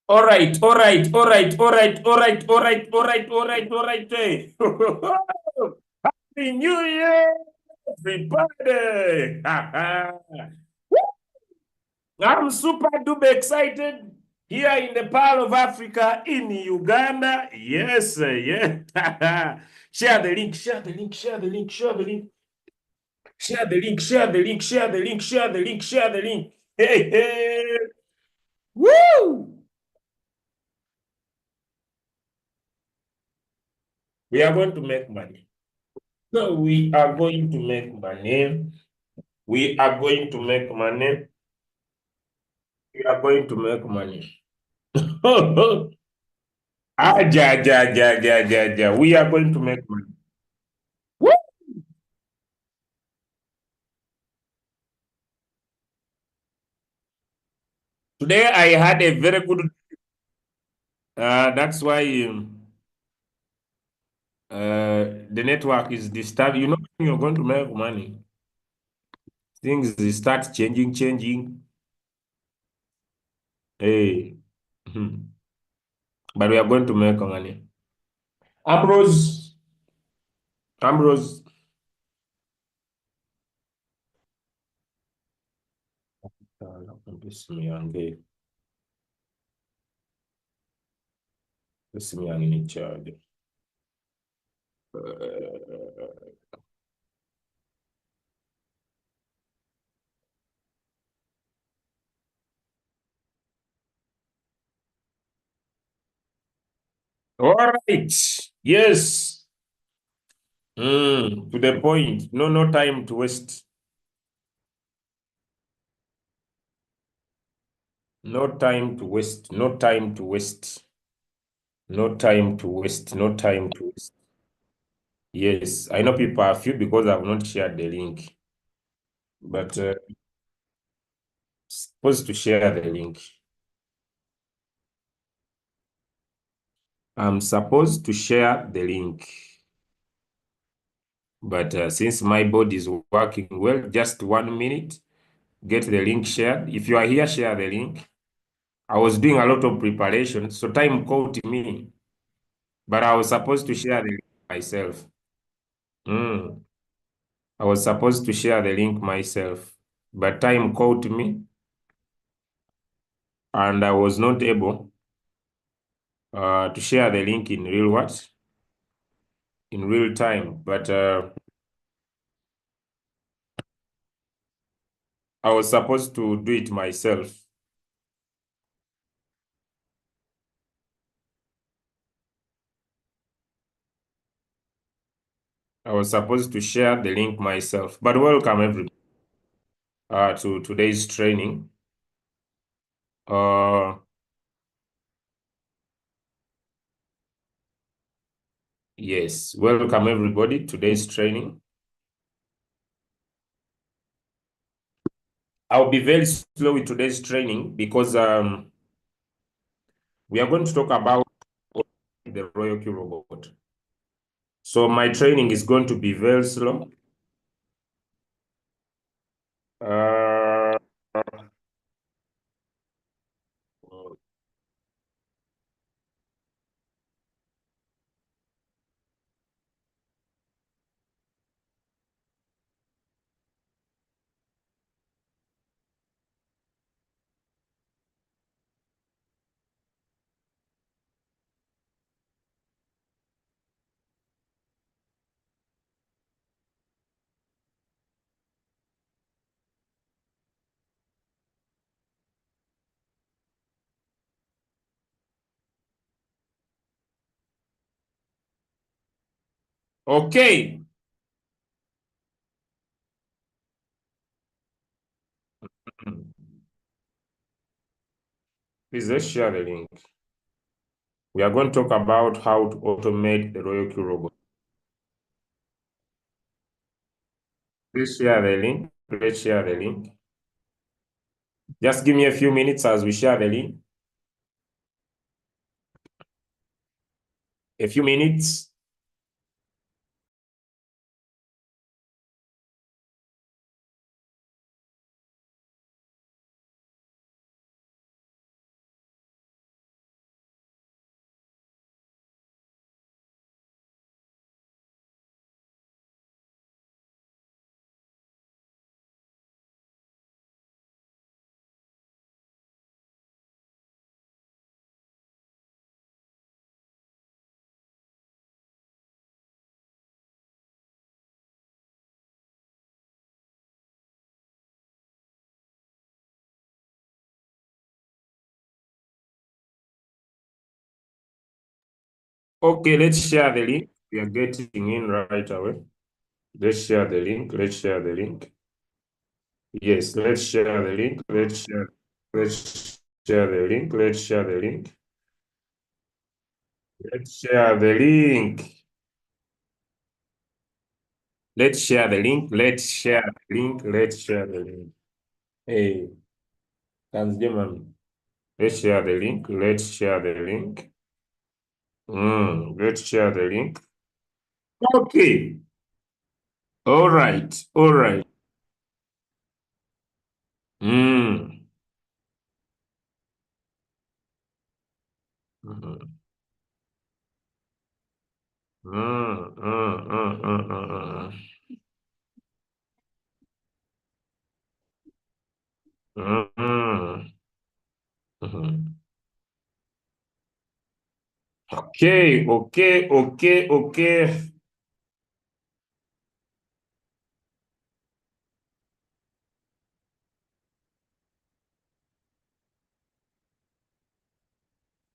All right, all right, all right, all right, all right, all right, all right, all right, all right. Hey. Happy New Year, everybody! I'm super duper excited here in the Pearl of Africa in Uganda. Yes, yeah. Share the link, share the link, share the link, share the link, share the link, share the link, share the link, share the link, share the link. Hey, hey. Woo! We are going to make money. So we are going to make money. We are going to make money. We are going to make money. Ah, ja, ja, ja, ja, ja, ja. We are going to make money. Woo! Today I had a very good. That's why the network is disturbed. You know, when you're going to make money, things they start changing. Hey, but we are going to make money. Ambrose, Ambrose. This me and this me and in charge. All right. Yes. To the point. No, no time to waste. No time to waste. No time to waste. No time to waste. No time to waste. Yes, I know people are few because I've not shared the link, but supposed to share the link. I'm supposed to share the link, but since my board is working well, just 1 minute, get the link shared. If you are here, share the link. I was doing a lot of preparation, so time caught me, but I was supposed to share the link myself. Mm. I was supposed to share the link myself, but time caught me, and I was not able to share the link in real what? In real time. But I was supposed to do it myself. I was supposed to share the link myself. But welcome everybody to today's training. Uh, yes, welcome everybody. Today's training. I'll be very slow with today's training because we are going to talk about the Royalq robot. So my training is going to be very slow. Uh, okay. Please let's share the link. We are going to talk about how to automate the Royalq robot. Please share the link. Please share the link. Just give me a few minutes as we share the link. A few minutes. Okay, let's share the link. We are getting in right away. Let's share the link. Let's share the link. Yes, let's share the link. Let's share the link. Let's share the link. Let's share the link. Let's share the link. Let's share the link. Let's share the link. Hey, Tanzania. Let's share the link. Let's share the link. Let's share the link. Okay. All right. All right. Mm. Mhm. Mm. Mhm. Okay, okay, okay, okay.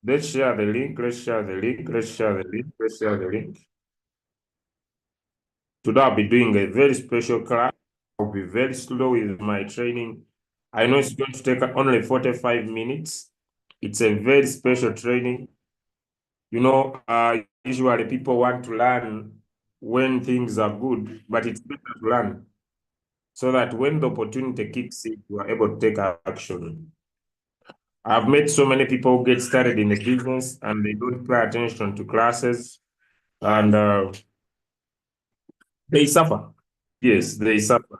Let's share the link. Let's share the link. Let's share the link. Let's share the link. Today I'll be doing a very special class. I'll be very slow with my training. I know it's going to take only 45 minutes. It's a very special training. You know, usually people want to learn when things are good, but it's better to learn so that when the opportunity kicks in, you are able to take action. I've met so many people who get started in the business and they don't pay attention to classes and they suffer. Yes, they suffer.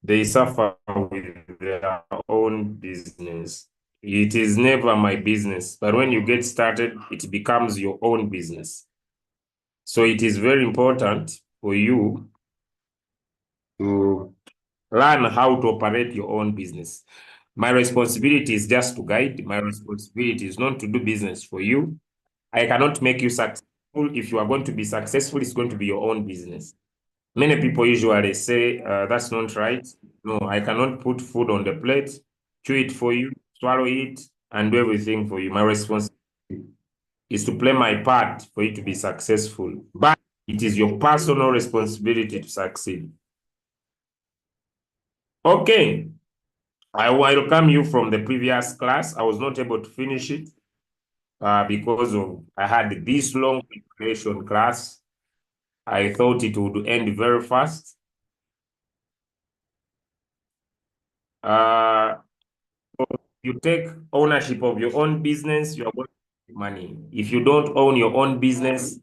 They suffer with their own business. It is never my business, but when you get started, it becomes your own business. So it is very important for you to learn how to operate your own business. My responsibility is just to guide. My responsibility is not to do business for you. I cannot make you successful. If you are going to be successful, it's going to be your own business. Many people usually say, that's not right. No, I cannot put food on the plate, chew it for you, swallow it, and do everything for you. My responsibility is to play my part for you to be successful. But it is your personal responsibility to succeed. Okay, I welcome you from the previous class. I was not able to finish it because of I had this long preparation class. I thought it would end very fast. Uh, you take ownership of your own business, you are going to make money. If you don't own your own business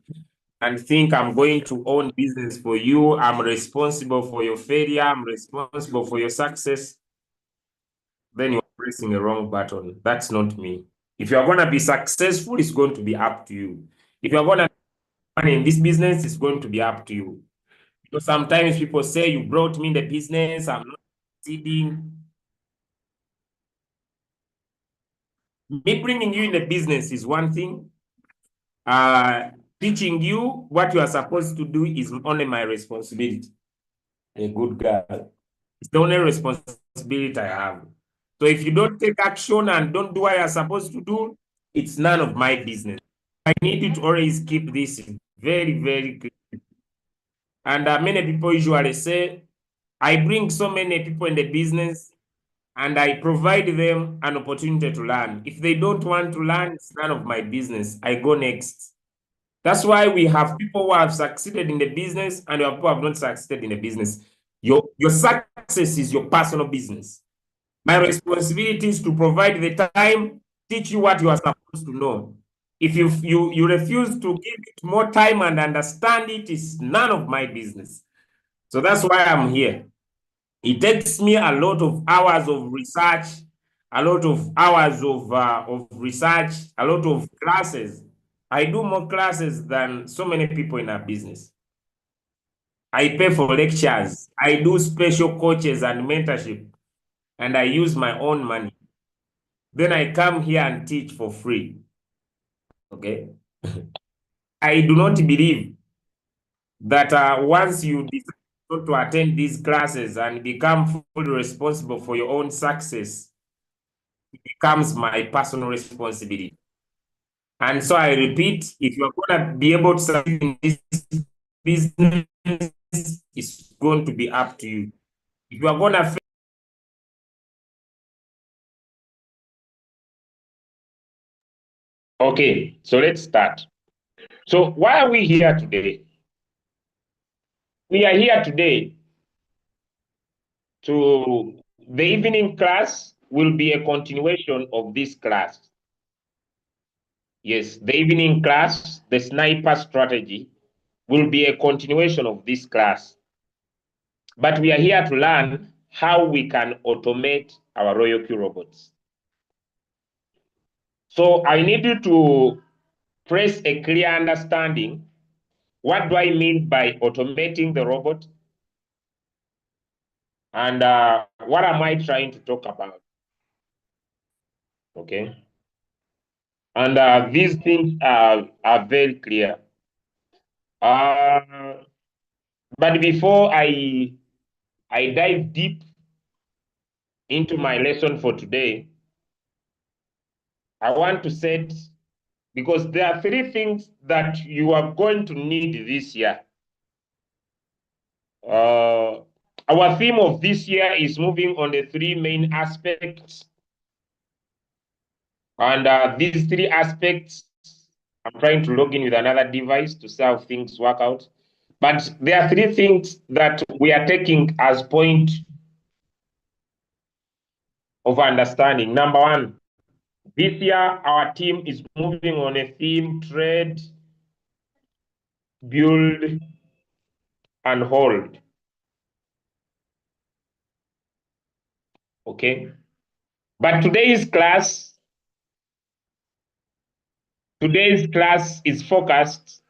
and think I'm going to own business for you, I'm responsible for your failure, I'm responsible for your success, then you're pressing a wrong button. That's not me. If you're going to be successful, it's going to be up to you. If you're going to money in this business, it's going to be up to you. Because sometimes people say, you brought me in the business, I'm not succeeding. Me bringing you in the business is one thing. Teaching you what you are supposed to do is only my responsibility. A good girl. It's the only responsibility I have. So if you don't take action and don't do what you're supposed to do, it's none of my business. I need you to always keep this very, very clear. And many people usually say, I bring so many people in the business and I provide them an opportunity to learn. If they don't want to learn, it's none of my business. I go next. That's why we have people who have succeeded in the business and we have people who have not succeeded in the business. Your success is your personal business. My responsibility is to provide the time, teach you what you are supposed to know. If you refuse to give it more time and understand it, it's none of my business. So that's why I'm here. It takes me a lot of hours of research, a lot of hours of research, a lot of classes. I do more classes than so many people in our business. I pay for lectures. I do special coaches and mentorship, and I use my own money. Then I come here and teach for free. Okay. I do not believe that once you decide not to attend these classes and become fully responsible for your own success, it becomes my personal responsibility. And so I repeat, if you're going to be able to succeed in this business, it's going to be up to you. If you are going to Okay, so let's start. So why are we here today? We are here today to the evening class will be a continuation of this class. Yes, the evening class, the sniper strategy, will be a continuation of this class. But we are here to learn how we can automate our Royalq robots. So I need you to press a clear understanding. What do I mean by automating the robot? And what am I trying to talk about? Okay. And these things are very clear. Uh, but before I dive deep into my lesson for today, I want to set, because there are three things that you are going to need this year. Our theme of this year is moving on the three main aspects. And these three aspects, I'm trying to log in with another device to see how things work out. But there are three things that we are taking as point of understanding. Number one, this year our team is moving on a theme: trade, build, and hold. Okay. But today's class is focused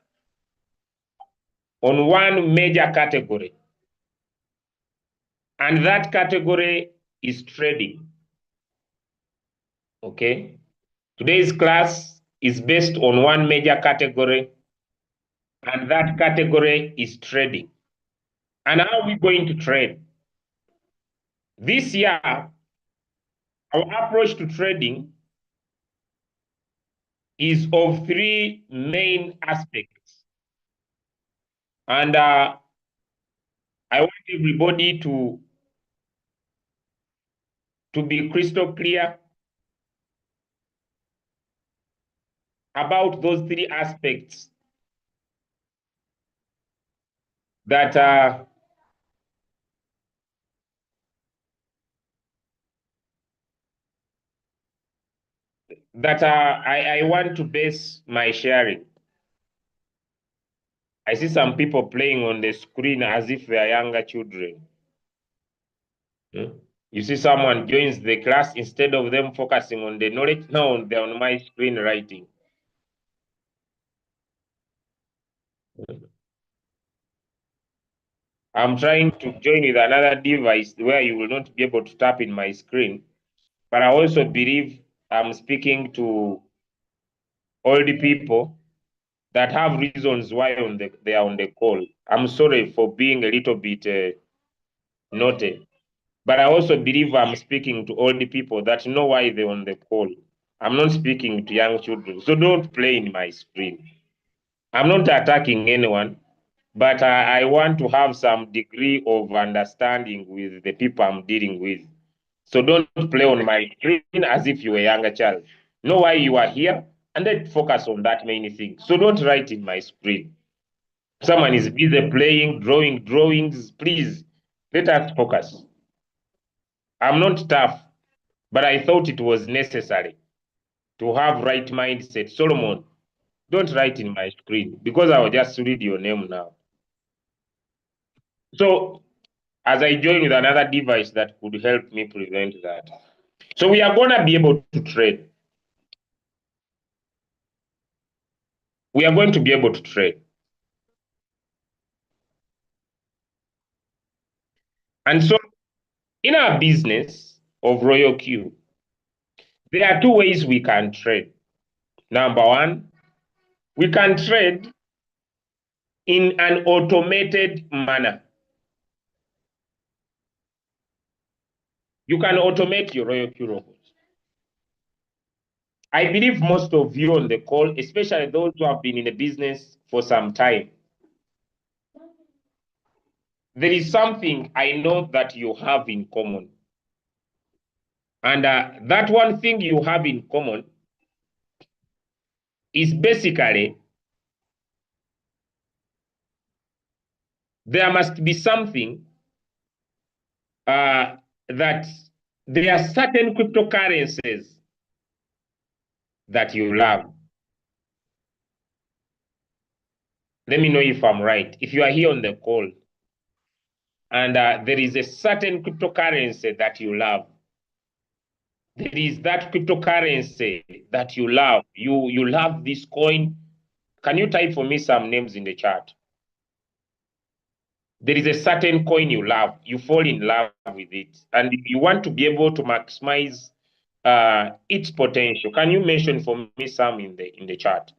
on one major category, and that category is trading. Okay. Today's class is based on one major category, and that category is trading. And how are we going to trade? This year, our approach to trading is of three main aspects. And I want everybody to be crystal clear about those three aspects that I want to base my sharing. I see some people playing on the screen as if they are younger children. You see someone joins the class, instead of them focusing on the knowledge, now they're on my screen writing. I'm trying to join with another device where you will not be able to tap in my screen. But I also believe I'm speaking to all the people that have reasons why they are on the call. I'm sorry for being a little bit naughty. But I also believe I'm speaking to all the people that know why they're on the call. I'm not speaking to young children. So don't play in my screen. I'm not attacking anyone, but I want to have some degree of understanding with the people I'm dealing with. So don't play on my screen as if you were a younger child. Know why you are here and then focus on that main thing. So don't write in my screen. Someone is busy playing, drawing drawings. Please, let us focus. I'm not tough, but I thought it was necessary to have right mindset. Solomon, don't write in my screen because I will just read your name now. So as I join with another device that could help me prevent that. So we are going to be able to trade. We are going to be able to trade. And so in our business of Royalq, there are two ways we can trade. Number one, we can trade in an automated manner. You can automate your Royalq robots. I believe most of you on the call, especially those who have been in the business for some time, there is something I know that you have in common. And that one thing you have in common is basically there must be something that there are certain cryptocurrencies that you love. Let me know if I'm right. If you are here on the call and there is a certain cryptocurrency that you love, there is that cryptocurrency that you love. You love this coin. Can you type for me some names in the chat? There is a certain coin you love. You fall in love with it, and you want to be able to maximize its potential. Can you mention for me some in the chat?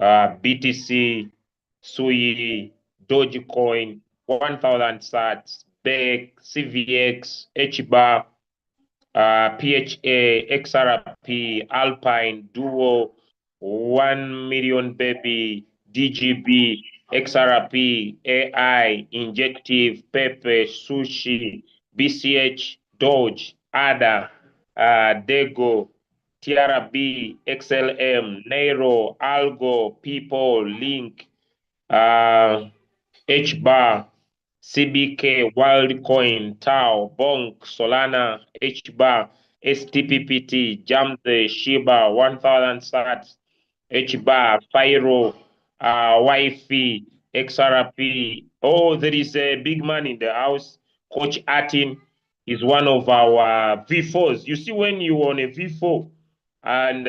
BTC, Sui, Dogecoin, 1000 Sats, BEC, CVX, HBAR, PHA, XRP, Alpine, Duo, 1 million baby, DGB, XRP, AI, Injective, Pepe, Sushi, BCH, Doge, ADA, Dego, TRB, XLM, Nairo, Algo, People, Link, HBAR, CBK, WorldCoin, Tau, Bonk, Solana, HBAR, STPPT, Jamze, Shiba, 1000 Sats, HBAR, Pyro, Wi-Fi, XRP. Oh, there is a big man in the house. Coach Atin is one of our V4s. You see, when you on a V4 and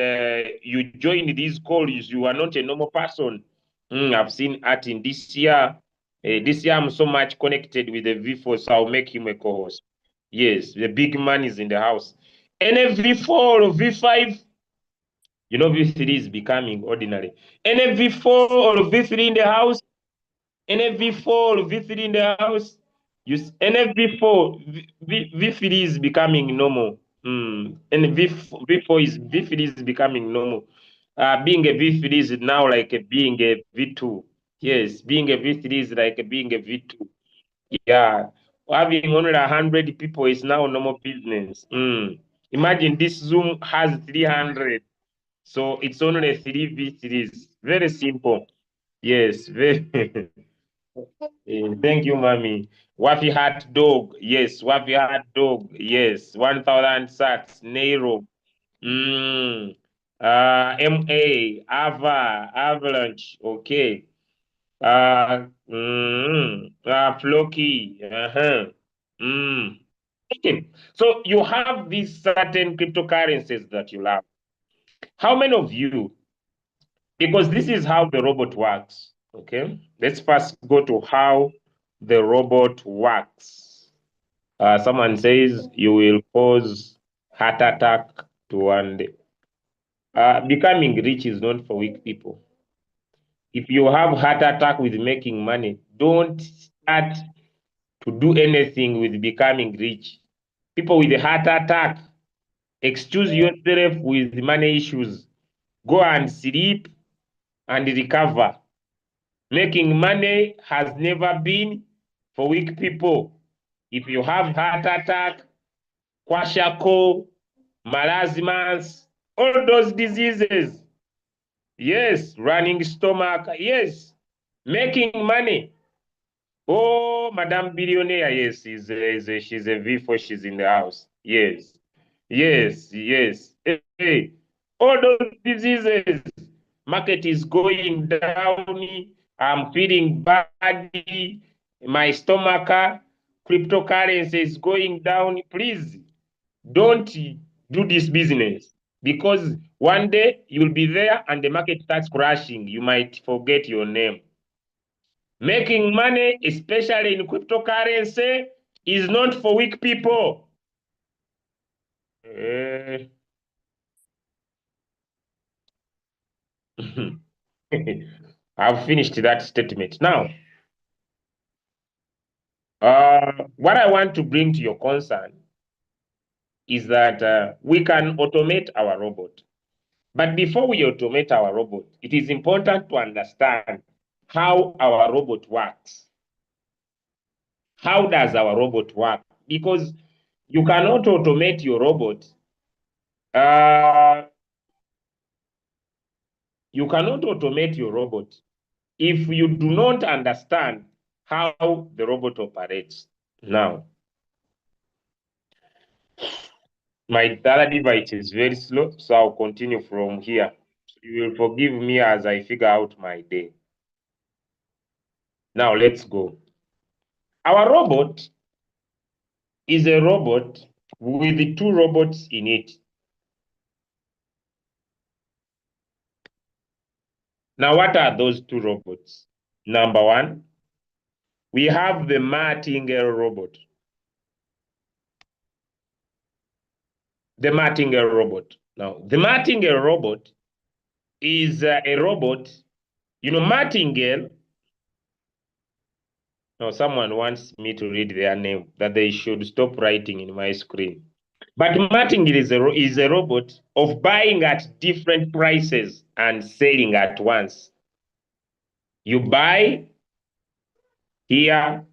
you join these calls, you are not a normal person. I've seen Atin this year. This year, I'm so much connected with the V4, so I'll make him a co-host. Yes, the big man is in the house. And a V4 or V5, you know, V3 is becoming ordinary. And a V4 or V3 in the house, and a V4 or V3 in the house, and a V4, V3 is becoming normal. And V4 is V3 is becoming normal. Being a V3 is now like being a V2. Yes, being a V3 is like being a V2. Yeah, having only 100 people is now normal business. Imagine this Zoom has 300, so it's only 3v3s. Very simple. Yes, very. Thank you, mommy. Wafi hot dog. Yes, Wafi hot dog. Yes, 1000 sats. Nero. MA. Ava. Avalanche. Okay. Floki. Uh-huh. Mm. Okay. So you have these certain cryptocurrencies that you love. How many of you, because this is how the robot works, okay? Let's first go to how the robot works. Someone says you will cause heart attack to one day. Becoming rich is not for weak people. If you have heart attack with making money, don't start to do anything with becoming rich. People with a heart attack, excuse yourself with money issues. Go and sleep and recover. Making money has never been for weak people. If you have heart attack, kwashiorkor, marasmus, all those diseases, yes, running stomach, yes, making money. Oh, Madame Billionaire, yes, she's a V4, she's in the house. Yes, yes, yes. Hey, all those diseases, market is going down, I'm feeling badly, my stomach, cryptocurrency is going down. Please don't do this business because one day you'll be there and the market starts crashing. You might forget your name. Making money, especially in cryptocurrency, is not for weak people. I've finished that statement. Now, what I want to bring to your concern is that we can automate our robot. But before we automate our robot, it is important to understand how our robot works. How does our robot work? Because you cannot automate your robot. You cannot automate your robot if you do not understand how the robot operates. Now, my other device is very slow, so I'll continue from here. You will forgive me as I figure out my day. Now, let's go. Our robot is a robot with two robots in it. Now, what are those two robots? Number one, we have the martingale robot. The martingale robot. Now, the martingale robot is a robot. You know, martingale. Now, someone wants me to read their name, that they should stop writing in my screen. But martingale is a robot of buying at different prices and selling at once. You buy here,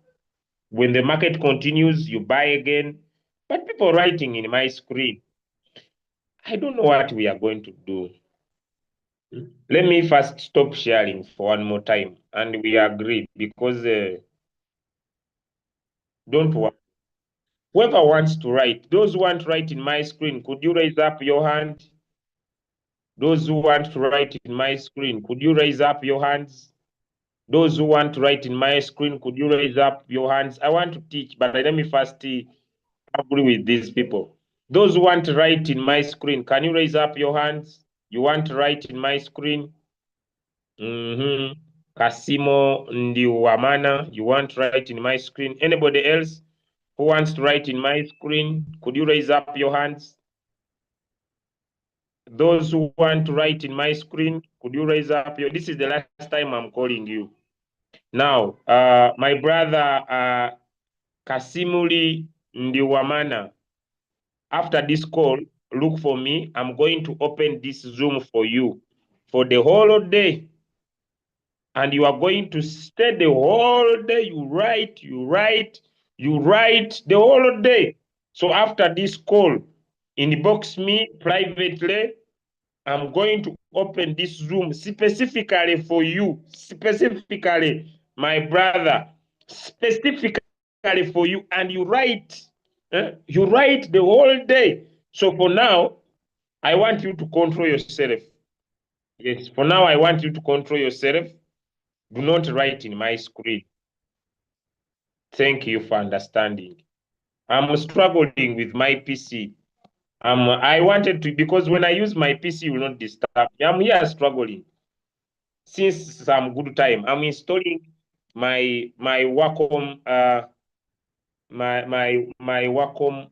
when the market continues, you buy again. But people writing in my screen, I don't know what we are going to do. Let me first stop sharing for one more time, and we agree, because don't worry. Whoever wants to write, those who want to write in my screen, could you raise up your hand? Those who want to write in my screen, could you raise up your hands? Those who want to write in my screen, could you raise up your hands? I want to teach, but let me first agree with these people. Those who want to write in my screen, can you raise up your hands? You want to write in my screen? Kasimo Ndiwamana, you want to write in my screen? Anybody else who wants to write in my screen, could you raise up your hands? Those who want to write in my screen, could you raise up your... This is the last time I'm calling you. Now, my brother Kasimuli Ndiwamana, after this call, look for me. I'm going to open this Zoom for you for the whole day. And you are going to stay the whole day. You write the whole day. So after this call, inbox me privately. I'm going to open this Zoom specifically for you. Specifically, my brother. Specifically for you. And you write. You write the whole day. So for now, I want you to control yourself. Yes, for now, I want you to control yourself. Do not write in my screen. Thank you for understanding. I'm struggling with my PC. I wanted to, because when I use my PC, will not disturb me. I'm here struggling since some good time. I'm installing my Wacom my Wacom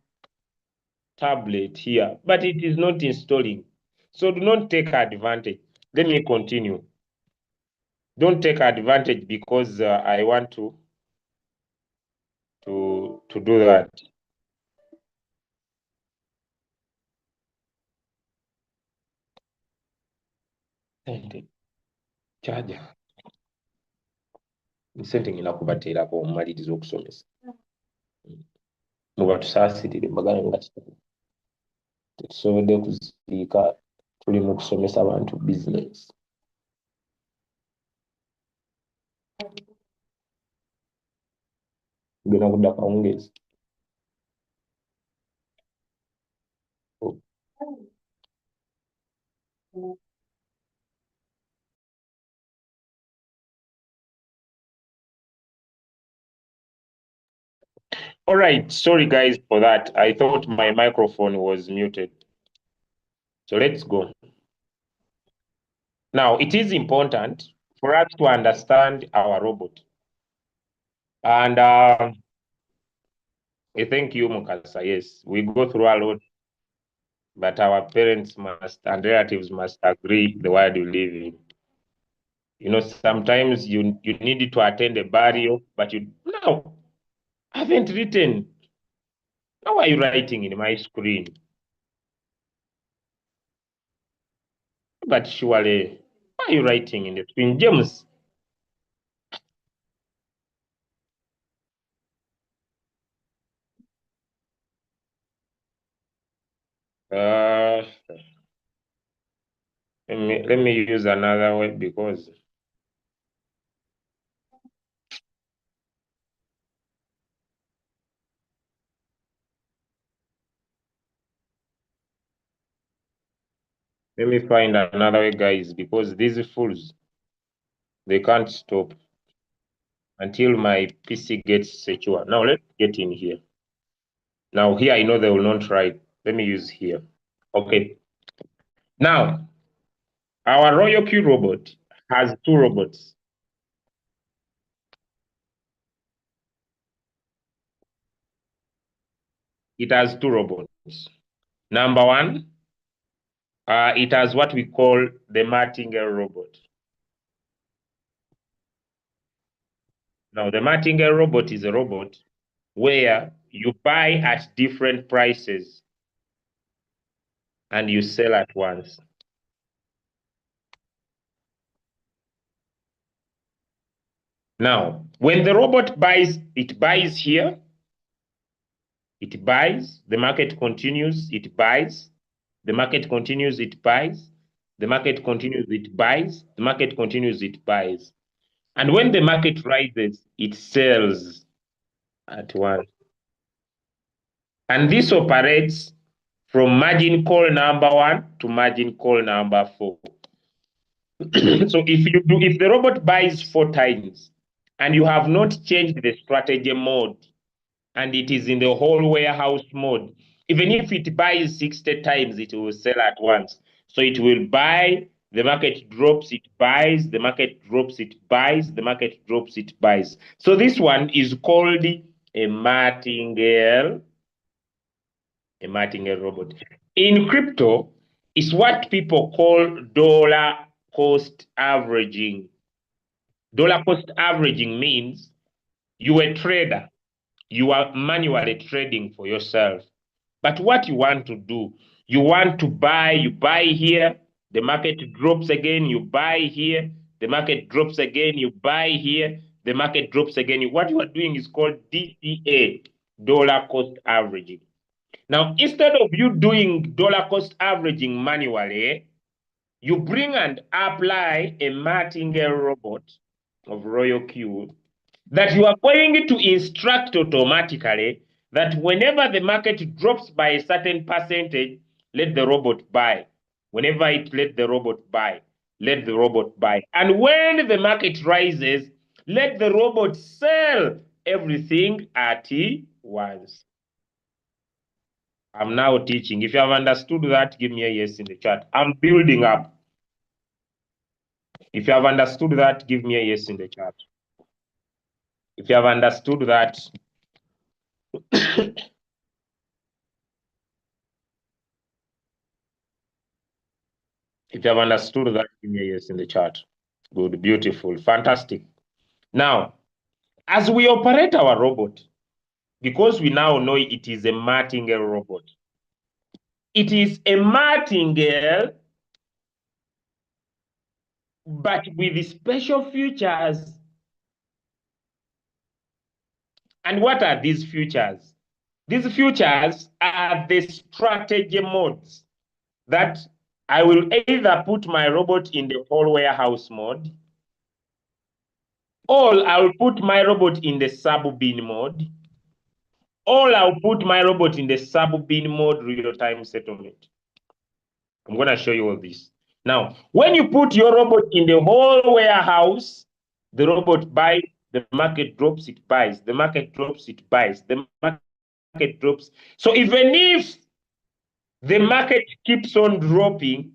tablet here, but it is not installing. So do not take advantage. Let me continue. Don't take advantage because I want to do that. Charger. Sente ngina kubateerako omumaliriza okusomesa. Muba tusaasirire mbagala nga tetusobodde kuziika, tuli mu kusomesa abantu bizinesi. Genda kudda kawungeezi. All right, sorry guys for that. I thought my microphone was muted. So let's go. Now, it is important for us to understand our robot. And thank you, Mukasa. Yes, we go through a lot, but our parents must and relatives must agree the world we live in. You know, sometimes you need to attend a burial, but you no, I haven't written. How are you writing in my screen? But surely, why are you writing in the screen, James? Uh, let me use another way because let me find another way, guys, because these fools they can't stop until my PC gets secure. Now let's get in here. Now here I know they will not write. Let me use here. Okay. Now our Royalq robot has two robots. It has two robots. Number one, it has what we call the martingale robot. Now, the martingale robot is a robot where you buy at different prices and you sell at once. Now, when the robot buys, it buys here, it buys, the market continues, it buys, the market continues, it buys, the market continues, it buys, the market continues, it buys. And when the market rises, it sells at once. And this operates from margin call number 1 to margin call number 4. So if the robot buys 4 times and you have not changed the strategy mode and it is in the whole warehouse mode, even if it buys 60 times, it will sell at once. So it will buy, the market drops, it buys, the market drops, it buys, the market drops, it buys. So this one is called a martingale robot. In crypto, it's what people call dollar cost averaging. Dollar cost averaging means you're a trader, you are manually trading for yourself. But what you want to do, you want to buy, you buy here, the market drops again, you buy here, the market drops again, you buy here, the market drops again. What you are doing is called DCA, dollar cost averaging. Now, instead of you doing dollar cost averaging manually, you bring and apply a martingale robot of Royalq that you are going to instruct automatically that whenever the market drops by a certain percentage, let the robot buy. Whenever it let the robot buy, let the robot buy. And when the market rises, let the robot sell everything at once. I'm now teaching. If you have understood that, give me a yes in the chat. I'm building up. If you have understood that, give me a yes in the chat. If you have understood that, if you have understood that, give me a yes in the chat. Good, beautiful, fantastic. Now, as we operate our robot, because we now know it is a martingale robot, it is a martingale, but with special features. And what are these features? These features are the strategy modes that I will either put my robot in the whole warehouse mode, or I'll put my robot in the sub-bin mode, or I'll put my robot in the sub-bin mode real-time settlement. I'm going to show you all this. Now, when you put your robot in the whole warehouse, the robot buys, the market drops, it buys, the market drops, it buys, the market drops. So even if the market keeps on dropping,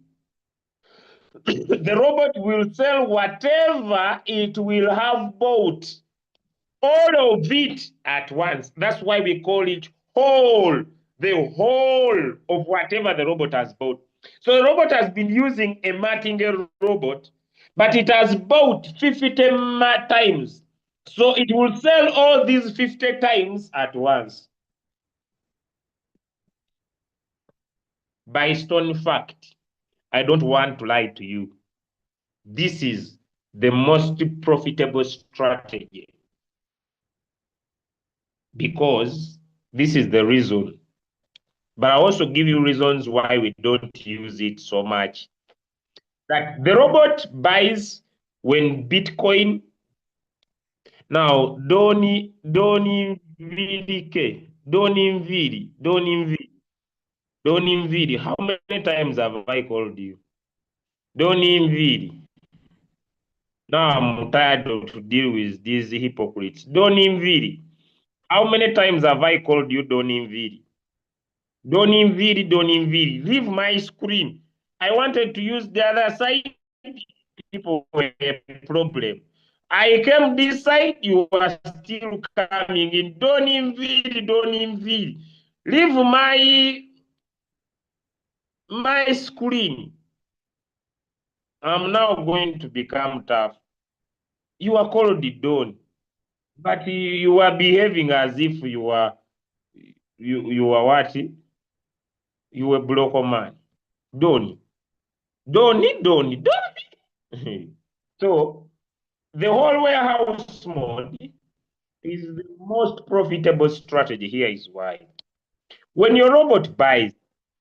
the robot will sell whatever it will have bought, all of it at once. That's why we call it whole, the whole of whatever the robot has bought. So the robot has been using a martingale robot, but it has bought 50 times. So it will sell all these 50 times at once. By stone fact, I don't want to lie to you. This is the most profitable strategy because this is the reason. But I also give you reasons why we don't use it so much. That the robot buys when Bitcoin. Now, Doni Mvidi. How many times have I called you? Doni Mvidi. Now I'm tired of to deal with these hypocrites. Doni Mvidi. How many times have I called you Doni Mvidi? Doni Mvidi, Doni Mvidi. Leave my screen. I wanted to use the other side. People were a problem. I came this side, you are still coming in. Don't invade, don't invade. Leave my screen. I'm now going to become tough. You are called the Don, but you are behaving as if you are what? You were blocker man. Doni. Doni. So the whole warehouse mode is the most profitable strategy. Here is why. When your robot buys,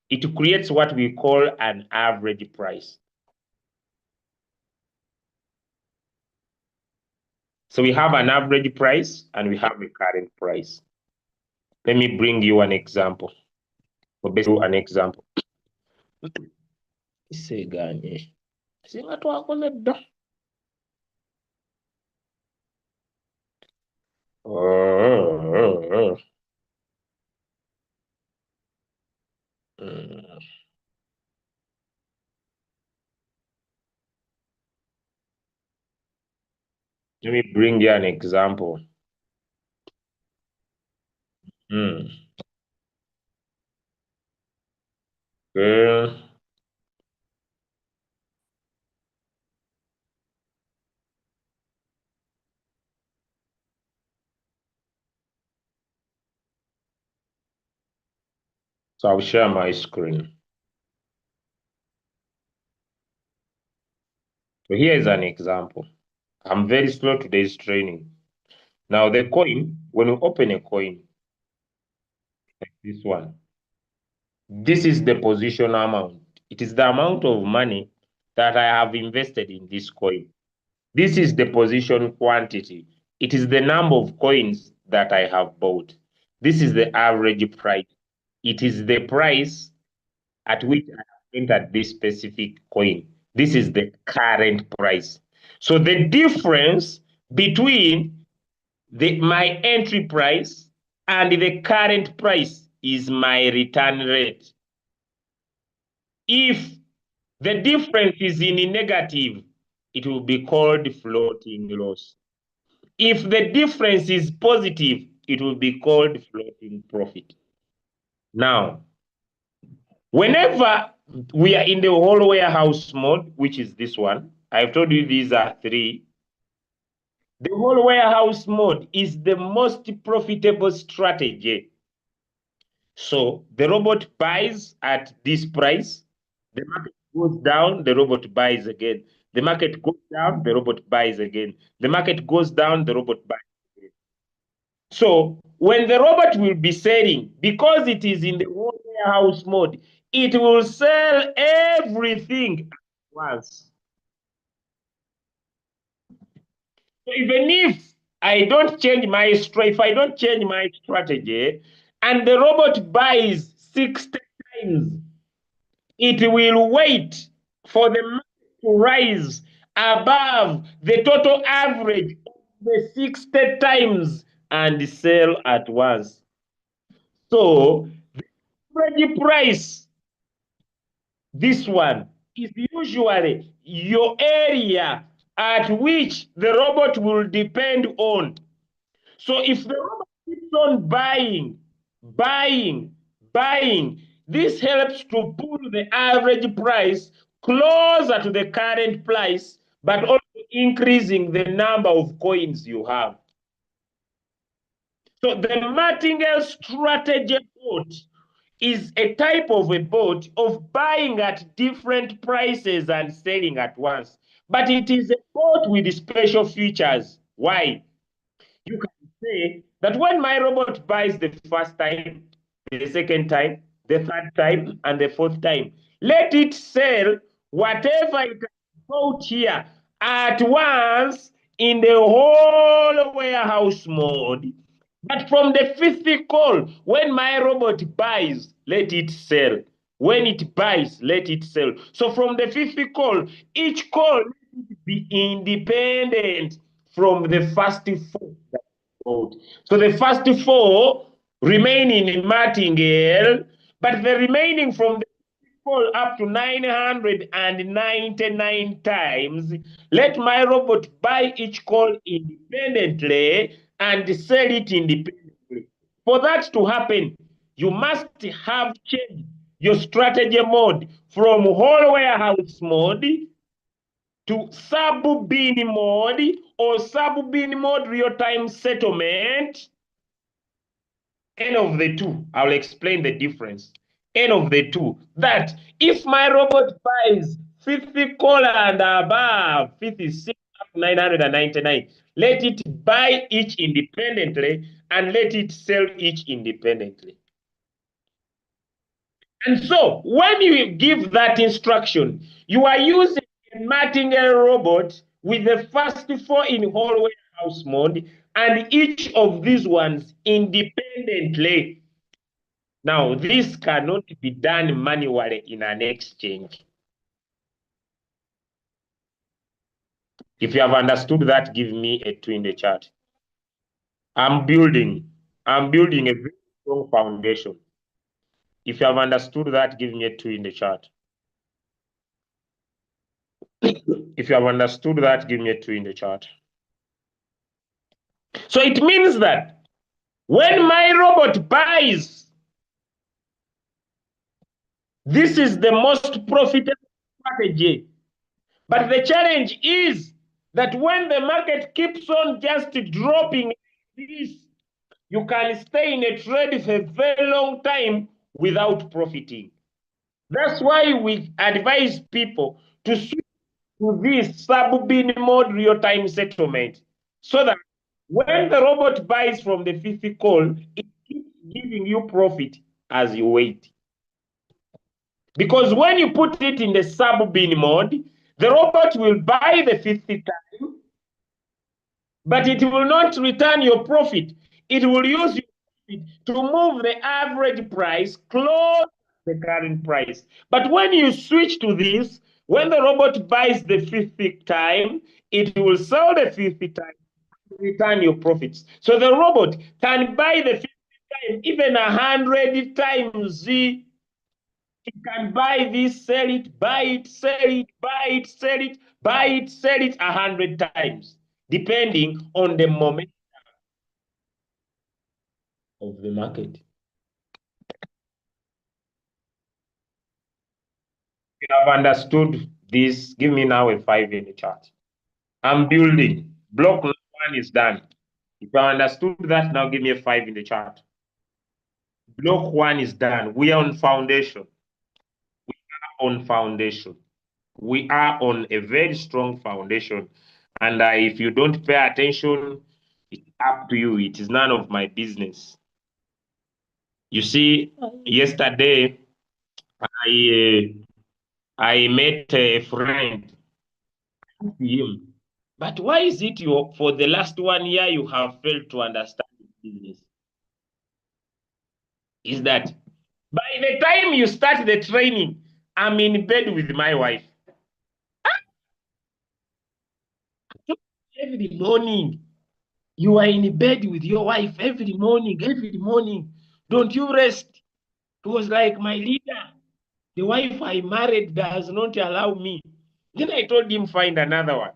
it creates what we call an average price. So we have an average price and we have a current price. Let me bring you an example. Or basically an example. Let me bring you an example. Okay. So I'll share my screen. So here is an example. I'm very slow today's training. Now the coin, when you open a coin, like this one, this is the position amount. It is the amount of money that I have invested in this coin. This is the position quantity. It is the number of coins that I have bought. This is the average price. It is the price at which I have entered this specific coin. This is the current price. So the difference between my entry price and the current price is my return rate. If the difference is in negative, it will be called floating loss. If the difference is positive, it will be called floating profit. Now, whenever we are in the whole warehouse mode, which is this one, I've told you these are three. The whole warehouse mode is the most profitable strategy. So the robot buys at this price, the market goes down, the robot buys again. The market goes down, the robot buys again. The market goes down, the robot buys again. So when the robot will be selling, because it is in the whole warehouse mode, it will sell everything at once. So even if I don't change my if I don't change my strategy, and the robot buys 60 times, it will wait for the market to rise above the total average of the 60 times and sell at once. So the average price, this one, is usually your area at which the robot will depend on. So if the robot keeps on buying, this helps to pull the average price closer to the current price, but also increasing the number of coins you have. So the martingale strategy is a type of a bot of buying at different prices and selling at once. But it is a bot with special features. Why? You can say that when my robot buys the first time, the second time, the third time, and the fourth time, let it sell whatever it has bought here at once in the whole warehouse mode. But from the fifth call, when my robot buys, let it sell. When it buys, let it sell. So from the fifth call, each call be independent from the first four. So the first four remain in martingale, but the remaining from the call up to 999 times, let my robot buy each call independently and sell it independently. For that to happen, you must have changed your strategy mode from whole warehouse mode to sub-bin mode or sub-bin mode real-time settlement. N of the two, I'll explain the difference. N of the two, that if my robot buys 50 color and above, 56 up 999, let it buy each independently and let it sell each independently. And so when you give that instruction, you are using a martingale robot with the first four in whole warehouse mode and each of these ones independently. Now, this cannot be done manually in an exchange. If you have understood that, give me a 2 in the chat. I'm building a very strong foundation. If you have understood that, give me a 2 in the chat. If you have understood that, give me a 2 in the chat. So it means that when my robot buys, this is the most profitable strategy. But the challenge is that when the market keeps on just dropping this, you can stay in a trade for a very long time without profiting. That's why we advise people to switch to this sub-bin mode real-time settlement so that when the robot buys from the fifth call, it keeps giving you profit as you wait. Because when you put it in the sub-bin mode, the robot will buy the fifth time, but it will not return your profit. It will use your profit to move the average price close to the current price. But when you switch to this, when the robot buys the fifth time, it will sell the fifth time, return your profits. So the robot can buy the fifth time even 100 times. It can buy this, sell it, buy it, sell it, buy it, sell it, buy it, sell it 100 times, depending on the moment of the market. If you have understood this, give me now a 5 in the chart. I'm building. Block 1 is done. If you understood that, now give me a 5 in the chart. Block 1 is done. We are on foundation. We are on foundation. We are on a very strong foundation. And if you don't pay attention, it's up to you. It is none of my business. You see, yesterday I met a friend. Him. But why is it you for the last 1 year you have failed to understand business? Is that by the time you start the training, I'm in bed with my wife. Every morning, you are in bed with your wife every morning, every morning. Don't you rest? It was like my leader. The wife I married does not allow me. Then I told him, find another one.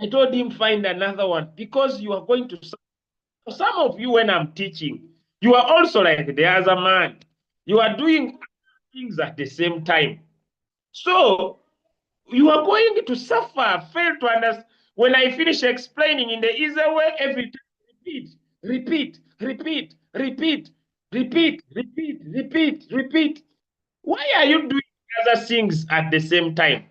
I told him, find another one because you are going to. Some of you, when I'm teaching, you are also like the other man. You are doing things at the same time. So you are going to suffer, fail to understand. When I finish explaining in the easy way, every time repeat, repeat, repeat, repeat. Repeat, repeat, repeat, repeat. Why are you doing other things at the same time?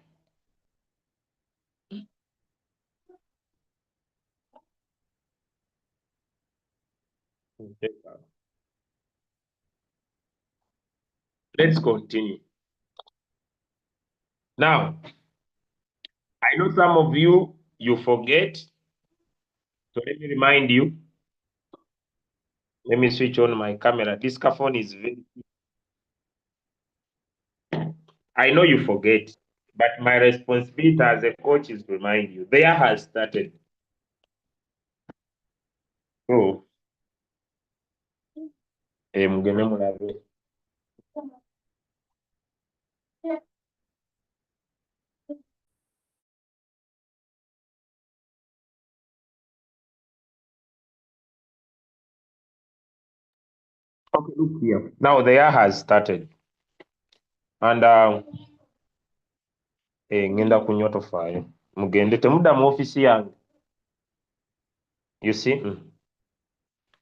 Okay. Let's continue. Now, I know some of you forget. So let me remind you. Let me switch on my camera. This phone is very. I know you forget, but my responsibility as a coach is to remind you. The year has started. So, mugende mulabe. Okay, look here. Now the year has started, and ngenda kunywa tofaayo. Mugende temudda mu office yange. You see,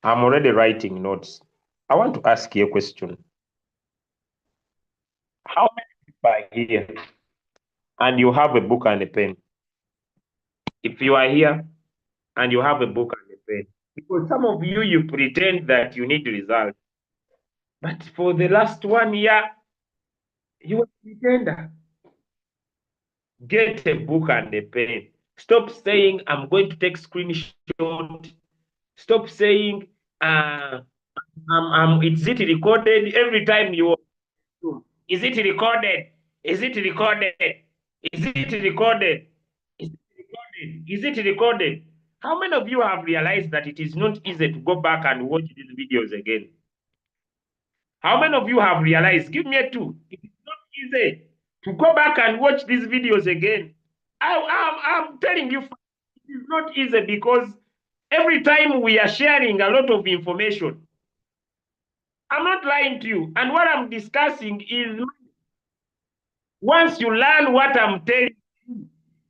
I'm already writing notes. I want to ask you a question. How many people are here and you have a book and a pen? If you are here and you have a book and a pen, because some of you pretend that you need results, but for the last 1 year, you are a pretender. Get a book and a pen. Stop saying, I'm going to take screenshot. Stop saying, is it recorded? Every time you, is it recorded? Is it recorded? Is it recorded? Is it recorded? Is it recorded? How many of you have realized that it is not easy to go back and watch these videos again? How many of you have realized? Give me a two. It is not easy to go back and watch these videos again. I'm telling you, it is not easy because every time we are sharing a lot of information, I'm not lying to you. And what I'm discussing is once you learn what I'm telling you,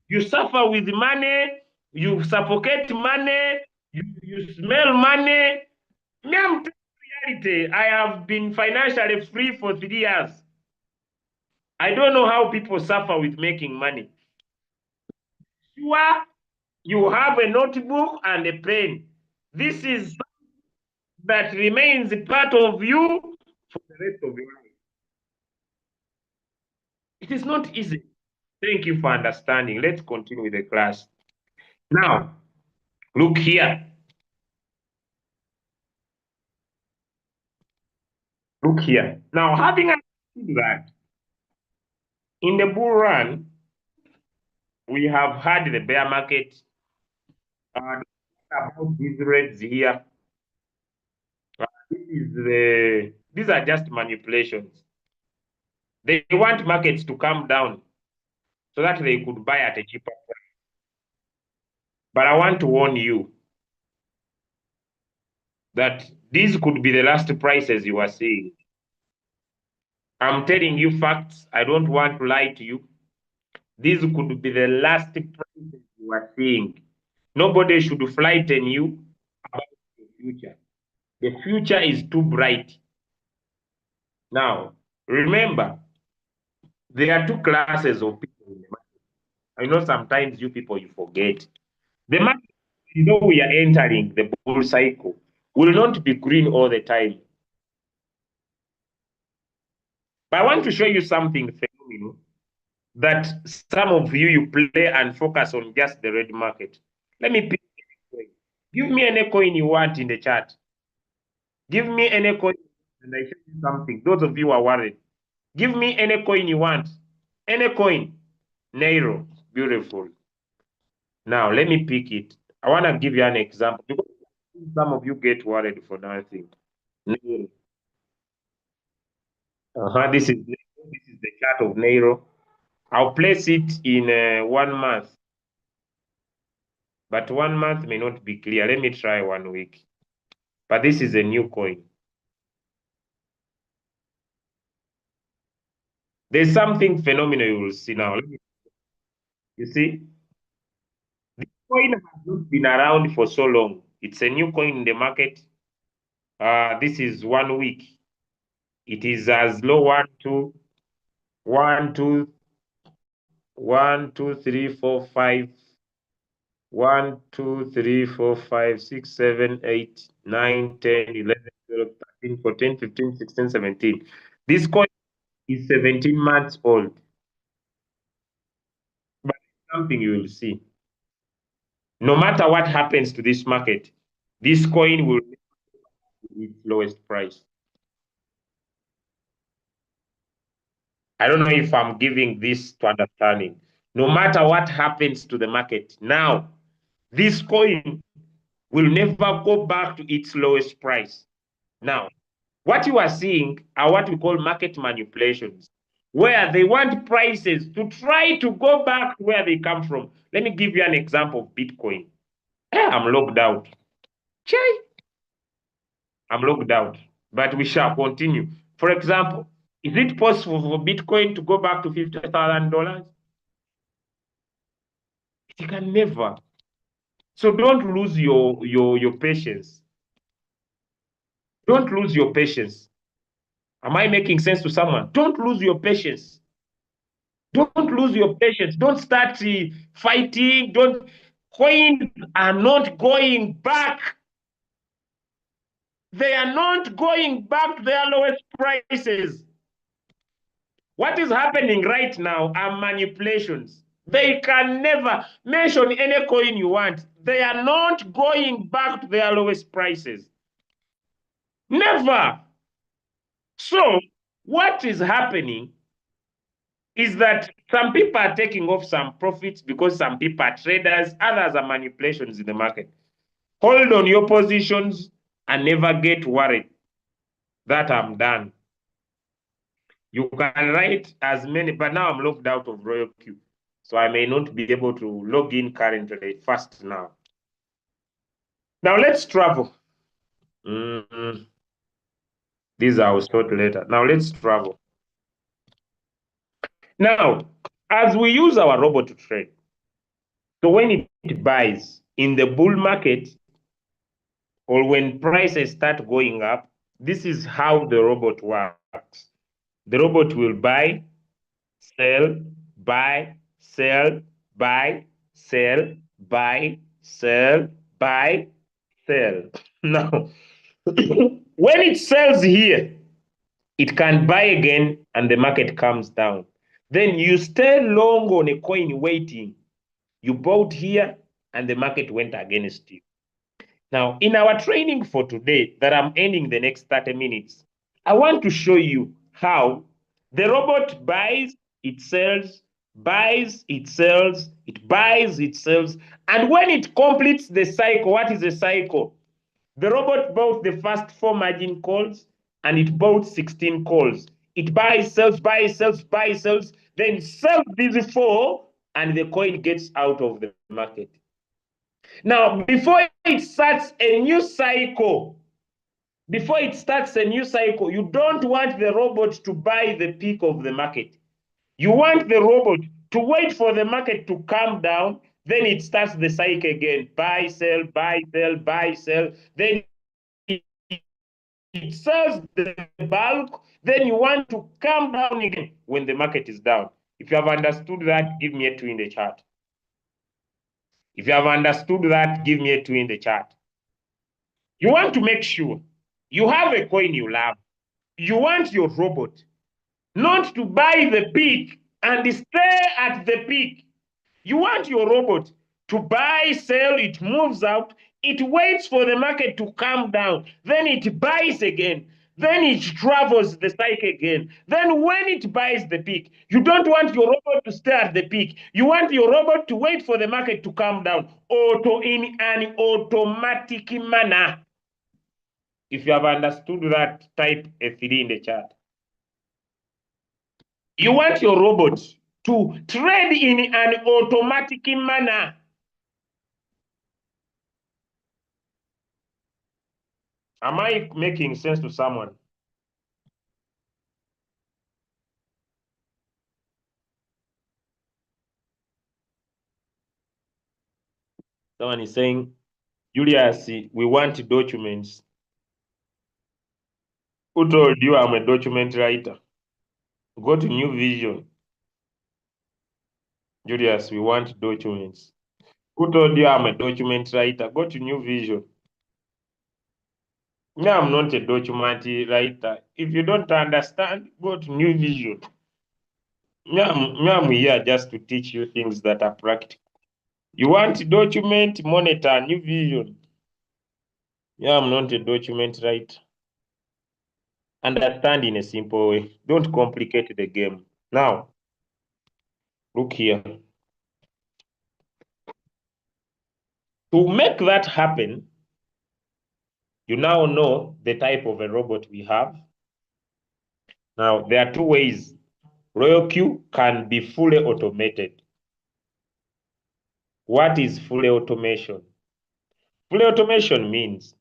you suffer with money, you suffocate money, you smell money. Me, I'm telling you reality. I have been financially free for 3 years. I don't know how people suffer with making money. Sure, you have a notebook and a pen. This is that remains part of you for the rest of your life. It is not easy. Thank you for understanding. Let's continue with the class. Now, look here. Look here. Now, having understood that in the bull run, we have had the bear market. About these rates here. These are just manipulations. They want markets to come down so that they could buy at a cheaper price. But I want to warn you that these could be the last prices you are seeing. I'm telling you facts. I don't want to lie to you. These could be the last prices you are seeing. Nobody should frighten you about the future. The future is too bright. Now, remember, there are two classes of people in the market. I know sometimes you people you forget. The market, we are entering the bull cycle, will not be green all the time. But I want to show you something phenomenal that some of you play and focus on just the red market. Let me pick any coin. Give me any coin you want in the chat. Give me any coin and I show you something. Those of you who are worried. Give me any coin you want. Any coin. Nairo. Beautiful. Now let me pick it. I want to give you an example because some of you get worried for nothing. Nairo. This is the chart of Nairo. I'll place it in 1 month, but 1 month may not be clear. Let me try 1 week. But this is a new coin. There's something phenomenal you will see now. You see, this coin has not been around for so long. It's a new coin in the market. This is 1 week. It is as low 1, 2, 3, 4, 5, 1, 2, 3, 4, 5, 6, 7, 8, 9, 10, 11, 12, 13, 14, 15, 16, 17. This coin is 17 months old, but something you will see. No matter what happens to this market, this coin will reach its lowest price. I don't know if I'm giving this to understanding. No matter what happens to the market, now this coin will never go back to its lowest price. Now, what you are seeing are what we call market manipulations, where they want prices to try to go back to where they come from. Let me give you an example of Bitcoin. I'm locked out. Chai, I'm locked out. But we shall continue. For example, is it possible for Bitcoin to go back to $50,000? It can never. So don't lose your patience. Don't lose your patience. Am I making sense to someone? Don't lose your patience. Don't lose your patience. Don't start fighting. Don't. Coins are not going back. They are not going back to their lowest prices. What is happening right now are manipulations. They can never mention any coin you want. They are not going back to their lowest prices. Never. So, what is happening is that some people are taking off some profits because some people are traders, others are manipulations in the market. Hold on your positions and never get worried that I'm done. You can write as many, but now I'm locked out of Royalq. So I may not be able to log in currently fast now. Now let's travel. These I will sort later. Now let's travel. Now, as we use our robot to trade, so when it buys in the bull market or when prices start going up, this is how the robot works. The robot will buy, sell, buy, sell, buy, sell, buy, sell, buy, sell. Now, when it sells here, it can buy again and the market comes down. Then you stay long on a coin waiting. You bought here and the market went against you. Now, in our training for today, that I'm ending the next 30 minutes, I want to show you how the robot buys, it sells, buys, it sells, it buys, it sells. And when it completes the cycle, what is the cycle? The robot bought the first 4 margin calls and it bought 16 calls. It buys, sells, buys, sells, buys, sells, then sells these four, and the coin gets out of the market. Now, before it starts a new cycle, you don't want the robot to buy the peak of the market. You want the robot to wait for the market to come down, then it starts the cycle again. Buy, sell, buy, sell, buy, sell. Then it sells the bulk, then you want to come down again when the market is down. If you have understood that, give me a 2 in the chat. If you have understood that, give me a 2 in the chat. You want to make sure you have a coin you love. You want your robot not to buy the peak and stay at the peak. You want your robot to buy, sell, it moves out, it waits for the market to come down, then it buys again, then it travels the cycle again. Then when it buys the peak, you don't want your robot to stay at the peak. You want your robot to wait for the market to come down in an automatic manner. If you have understood that, type a 3 in the chat. You want your robot to trade in an automatic manner. Am I making sense to someone? Someone is saying, Julius, we want documents. Who told you I'm a document writer? Go to New Vision. Julius, we want documents. Who told you I'm a document writer? Go to New Vision. Me, I'm not a document writer. If you don't understand, go to New Vision. Me, I'm here just to teach you things that are practical. You want document, monitor, New Vision. Me, I'm not a document writer. Understand in a simple way. Don't complicate the game. Now, look here. To make that happen, you now know the type of a robot we have. Now, there are two ways Royalq can be fully automated. What is fully automation? Fully automation means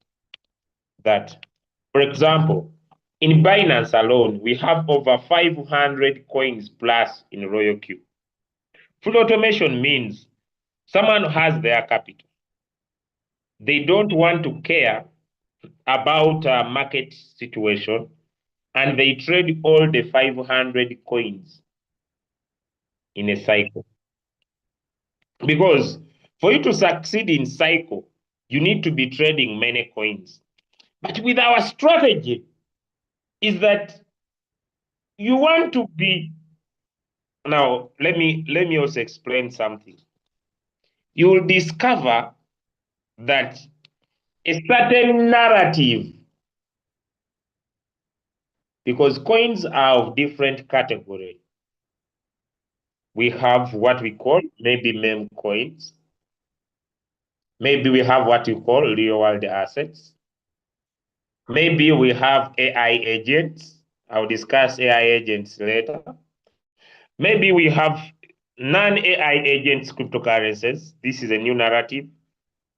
that, for example, in Binance alone, we have over 500 coins plus in Royalq. Full automation means someone has their capital. They don't want to care about a market situation, and they trade all the 500 coins in a cycle. Because for you to succeed in cycle, you need to be trading many coins. But with our strategy, is that you want to be. Now, let me also explain something. You will discover that a certain narrative, because coins are of different category. We have what we call maybe meme coins. Maybe we have what we call real world assets. Maybe we have AI agents. I'll discuss AI agents later. Maybe we have non-AI agents cryptocurrencies. This is a new narrative.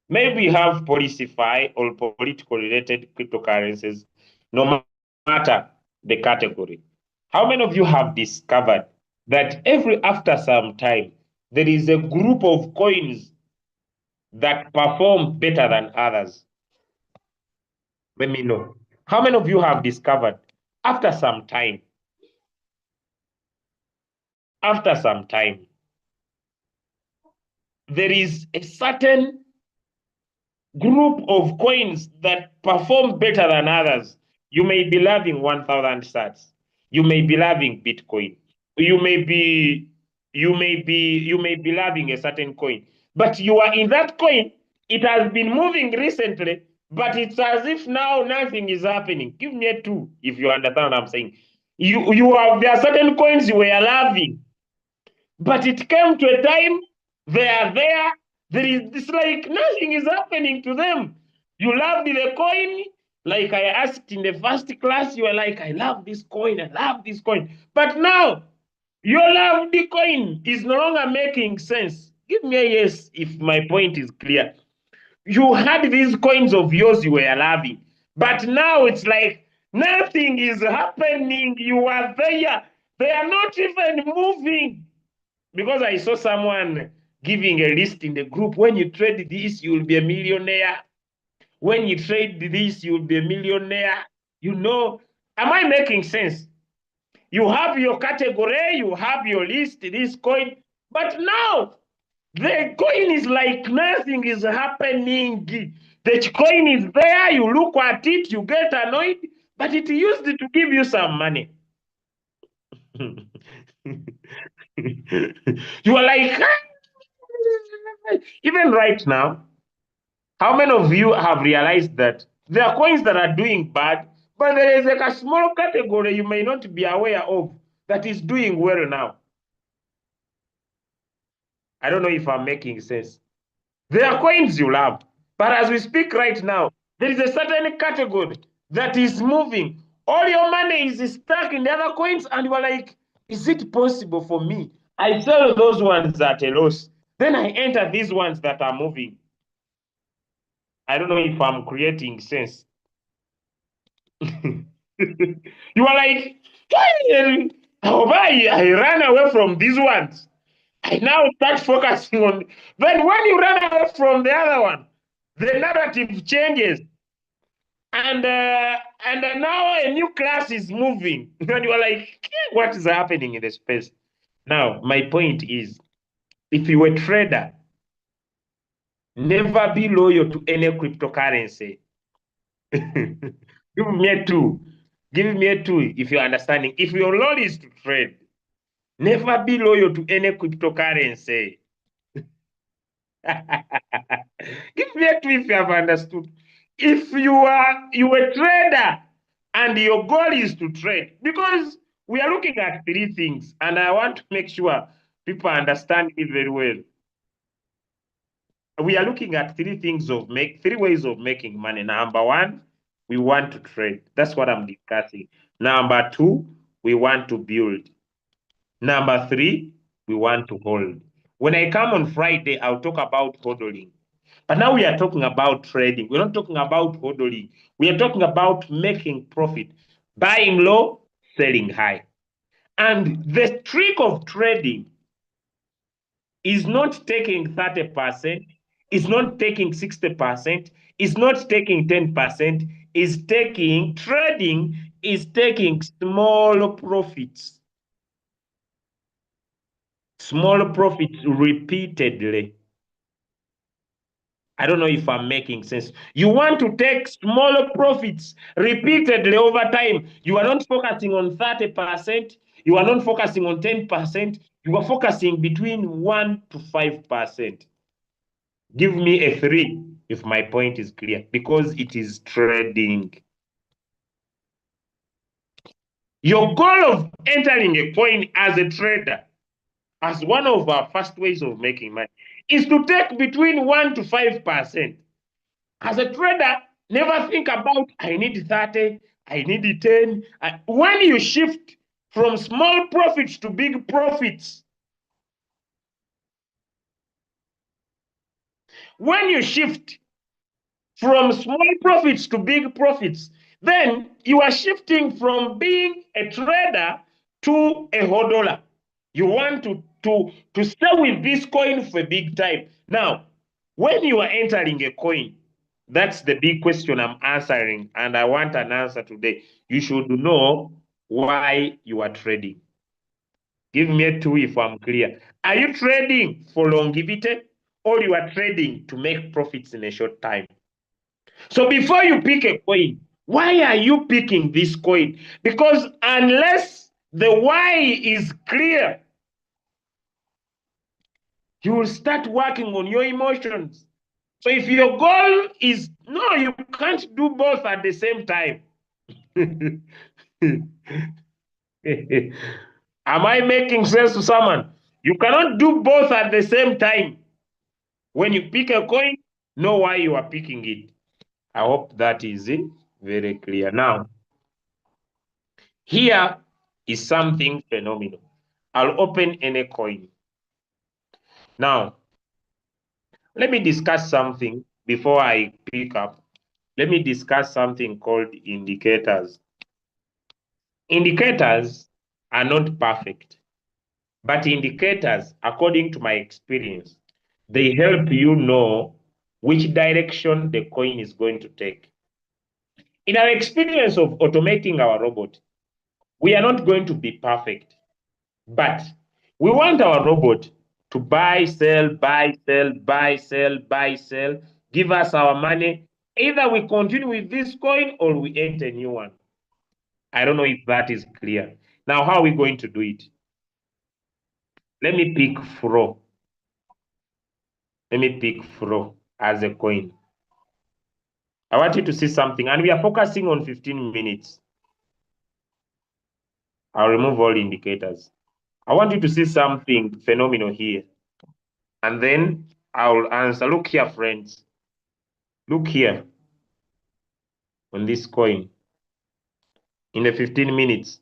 Maybe we have policy-fi or political related cryptocurrencies, no matter the category. How many of you have discovered that every after some time, there is a group of coins that perform better than others? Let me know. How many of you have discovered after some time, there is a certain group of coins that perform better than others? You may be loving 1,000 sats. You may be loving Bitcoin. You may be loving a certain coin, but you are in that coin. It has been moving recently, but it's as if now nothing is happening. Give me a two if you understand what I'm saying. There are certain coins you were loving, but it came to a time they are there. It's like nothing is happening to them. You loved the coin, like I asked in the first class, you were like, I love this coin, I love this coin. But now your love the coin is no longer making sense. Give me a yes if my point is clear. You had these coins of yours you were loving, but now it's like nothing is happening. You are there, they are not even moving. Because I saw someone giving a list in the group. When you trade this, you'll be a millionaire. When you trade this, you'll be a millionaire. Am I making sense? You have your category, you have your list, this coin, but now the coin is like nothing is happening. The coin is there, you look at it, you get annoyed, but it used to give you some money. You are like, even right now, how many of you have realized that there are coins that are doing bad, but there is like a small category you may not be aware of that is doing well now? I don't know if I'm making sense. There are coins you love, but as we speak right now, there is a certain category that is moving. All your money is stuck in the other coins, and you are like, is it possible for me? I sell those ones at a loss. Then I enter these ones that are moving. I don't know if I'm creating sense. You are like, hey, I ran away from these ones. I now start focusing on. Then when you run away from the other one, the narrative changes. And now a new class is moving, and you are like, what is happening in the space? Now, my point is, if you are a trader, never be loyal to any cryptocurrency. Give me a two. Give me a two if you're understanding. If your role is to trade, never be loyal to any cryptocurrency. Give me a two if you have understood. If you a trader and your goal is to trade, because we are looking at three things, and I want to make sure people understand it very well. We are looking at three ways of making money. Number one, we want to trade. That's what I'm discussing. Number two, we want to build. Number three, we want to hold. When I come on Friday, I'll talk about hodling. But now we are talking about trading. We're not talking about hodling. We are talking about making profit, buying low, selling high. And the trick of trading is not taking 30%, is not taking 60%, is not taking 10%, is taking trading, is taking small profits. Small profits repeatedly. I don't know if I'm making sense. You want to take smaller profits repeatedly over time. You are not focusing on 30%. You are not focusing on 10%. You are focusing between 1 to 5%. Give me a three if my point is clear, because it is trading. Your goal of entering a coin as a trader, as one of our first ways of making money, is to take between 1 to 5%. As a trader, never think about, I need 30, I need 10. When you shift from small profits to big profits, when you shift from small profits to big profits, then you are shifting from being a trader to a hodler. You want to stay with this coin for big time. Now, when you are entering a coin, that's the big question I'm answering, and I want an answer today. You should know why you are trading. Give me a two if I'm clear. Are you trading for longevity, or you are trading to make profits in a short time? So before you pick a coin, why are you picking this coin? Because unless the why is clear, you will start working on your emotions. So if your goal is no, you can't do both at the same time. Am I making sense to someone? You cannot do both at the same time. When you pick a coin, know why you are picking it. I hope that is very clear. Now, here is something phenomenal. I'll open any coin. Now, let me discuss something before I pick up. Let me discuss something called indicators. Indicators are not perfect, but indicators, according to my experience, they help you know which direction the coin is going to take. In our experience of automating our robot, we are not going to be perfect, but we want our robot to buy, sell, buy, sell, buy, sell, buy, sell, give us our money. Either we continue with this coin or we enter a new one. I don't know if that is clear. Now, how are we going to do it? Let me pick Fro. Let me pick Fro as a coin. I want you to see something, and we are focusing on 15 minutes. I'll remove all indicators. I want you to see something phenomenal here. And then I'll answer. Look here, friends. Look here on this coin in the 15 minutes.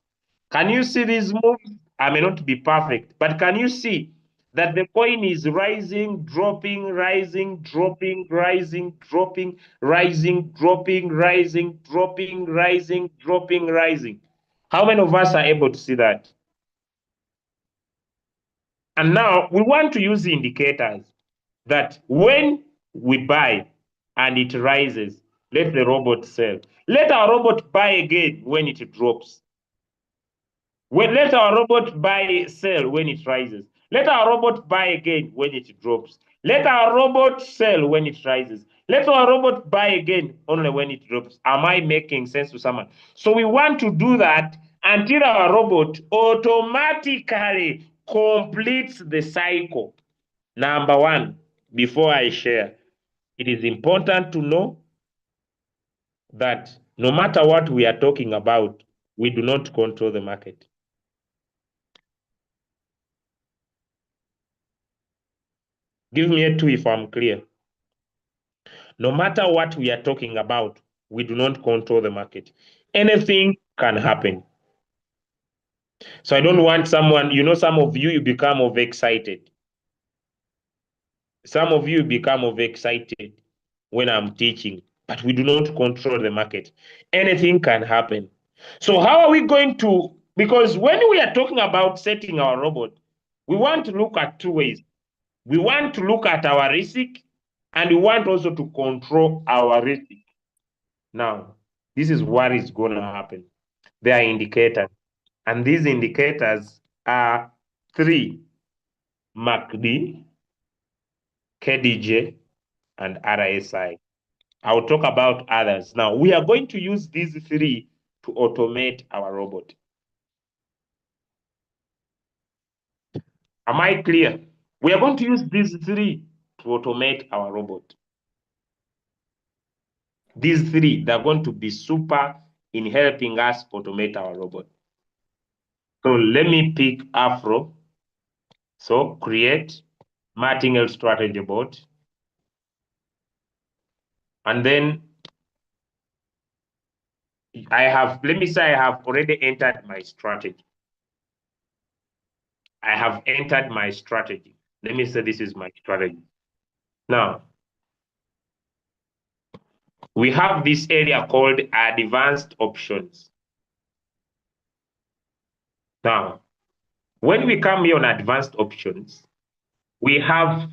Can you see these moves? I may not be perfect, but can you see that the coin is rising, dropping, rising, dropping, rising, dropping, rising, dropping, rising, dropping, rising, dropping, rising? How many of us are able to see that? And now we want to use the indicators that when we buy and it rises, Let the robot sell. Let our robot buy again when it drops. Let our robot buy sell when it rises. Let our robot buy again when it drops. Let our robot sell when it rises. Let our robot buy again only when it drops. Am I making sense to someone? So we want to do that until our robot automatically completes the cycle. Number one, before I share, it is important to know that no matter what we are talking about, we do not control the market. Give me a two if I'm clear. No matter what we are talking about, we do not control the market. Anything can happen. So I don't want someone, some of you become overexcited. Some of you become overexcited when I'm teaching, but we do not control the market. Anything can happen. So how are we going to, because when we are talking about setting our robot, we want to look at two ways. We want to look at our risk, and we want also to control our risk. Now, this is what is going to happen. There are indicators, and these indicators are three: MACD, KDJ, and RSI. I'll talk about others. Now, we are going to use these three to automate our robot. Am I clear? We are going to use these three to automate our robot. These three, they're going to be super in helping us automate our robot. So let me pick Afro. So create martingale strategy board. And then let me say I have already entered my strategy. I have entered my strategy. Let me say this is my strategy. Now, we have this area called advanced options. Now, when we come here on advanced options, we have,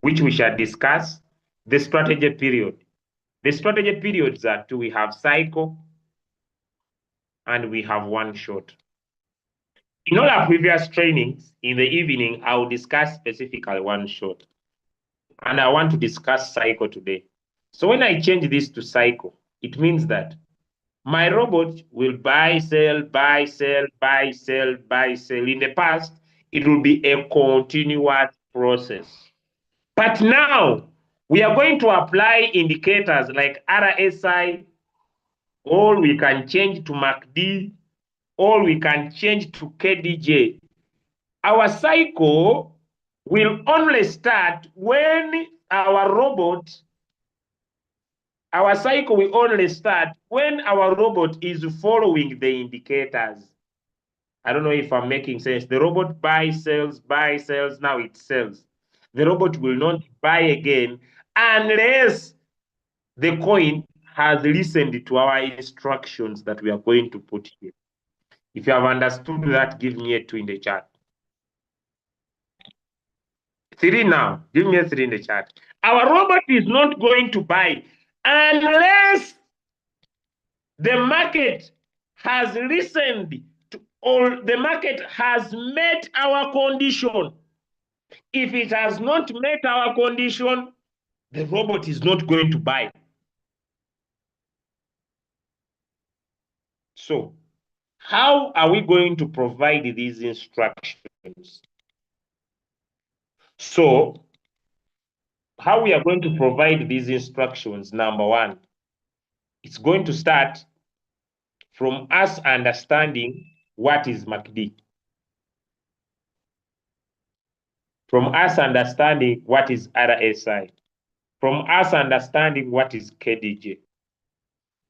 which we shall discuss, the strategy period. The strategy periods are two. We have cycle and we have one shot. In all our previous trainings, in the evening, I will discuss specifically one shot. And I want to discuss cycle today. So when I change this to cycle, it means that my robot will buy, sell, buy, sell, buy, sell, buy, sell. In the past, it will be a continuous process. But now, we are going to apply indicators like RSI, or we can change to MACD, or we can change to KDJ. Our cycle will only start when our cycle will only start when our robot is following the indicators. I don't know if I'm making sense. The robot buys, sells, now it sells. The robot will not buy again unless the coin has listened to our instructions that we are going to put here. If you have understood that, give me a 2 in the chat. 3 now. Give me a 3 in the chat. Our robot is not going to buy unless the market has listened to, or the market has met our condition. If it has not met our condition, the robot is not going to buy. So, how are we going to provide these instructions? So, how we are going to provide these instructions, number one, it's going to start from us understanding what is MACD. From us understanding what is RSI. From us understanding what is KDJ.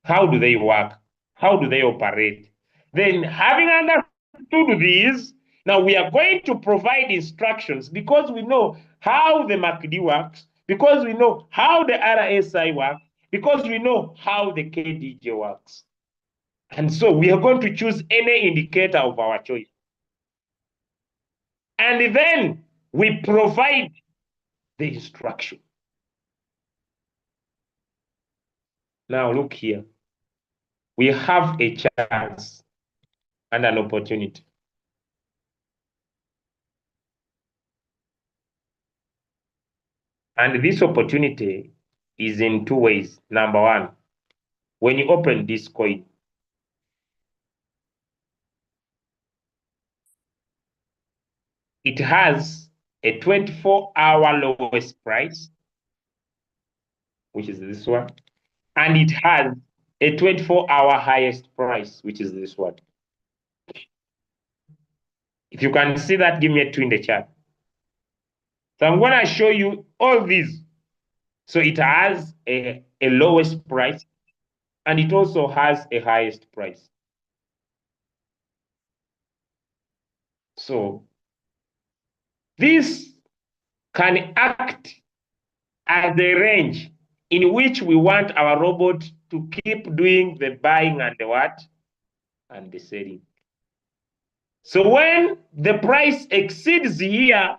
How do they work? How do they operate? Then having understood these, now we are going to provide instructions because we know how the MACD works, because we know how the RSI works, because we know how the KDJ works. And so we are going to choose any indicator of our choice. And then we provide the instruction. Now look here. We have a chance and an opportunity. And this opportunity is in two ways. Number one, when you open this coin, it has a 24-hour lowest price, which is this one, and it has a 24-hour highest price, which is this one. If you can see that, give me a 2 in the chat. So I'm going to show you all these. So it has a lowest price, and it also has a highest price. So this can act as a range in which we want our robot to keep doing the buying and the what? And the selling. So when the price exceeds here,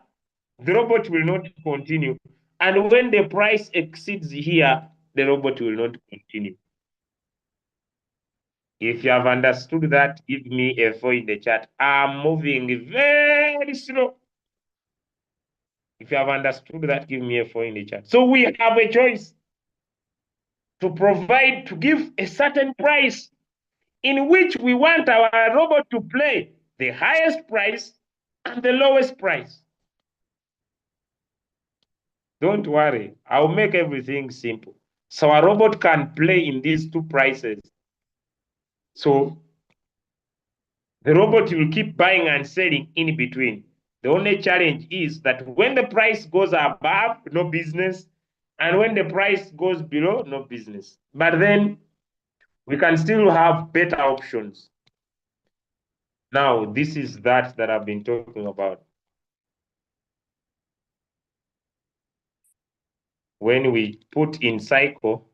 the robot will not continue. And when the price exceeds here, the robot will not continue. If you have understood that, give me a 4 in the chat. I'm moving very slow. If you have understood that, give me a 4 in the chat. So we have a choice to provide, to give a certain price in which we want our robot to play the highest price and the lowest price. Don't worry, I'll make everything simple. So our robot can play in these two prices. So the robot will keep buying and selling in between. The only challenge is that when the price goes above, no business. And when the price goes below, no business. But then we can still have better options. Now, this is that I've been talking about. When we put in cycle,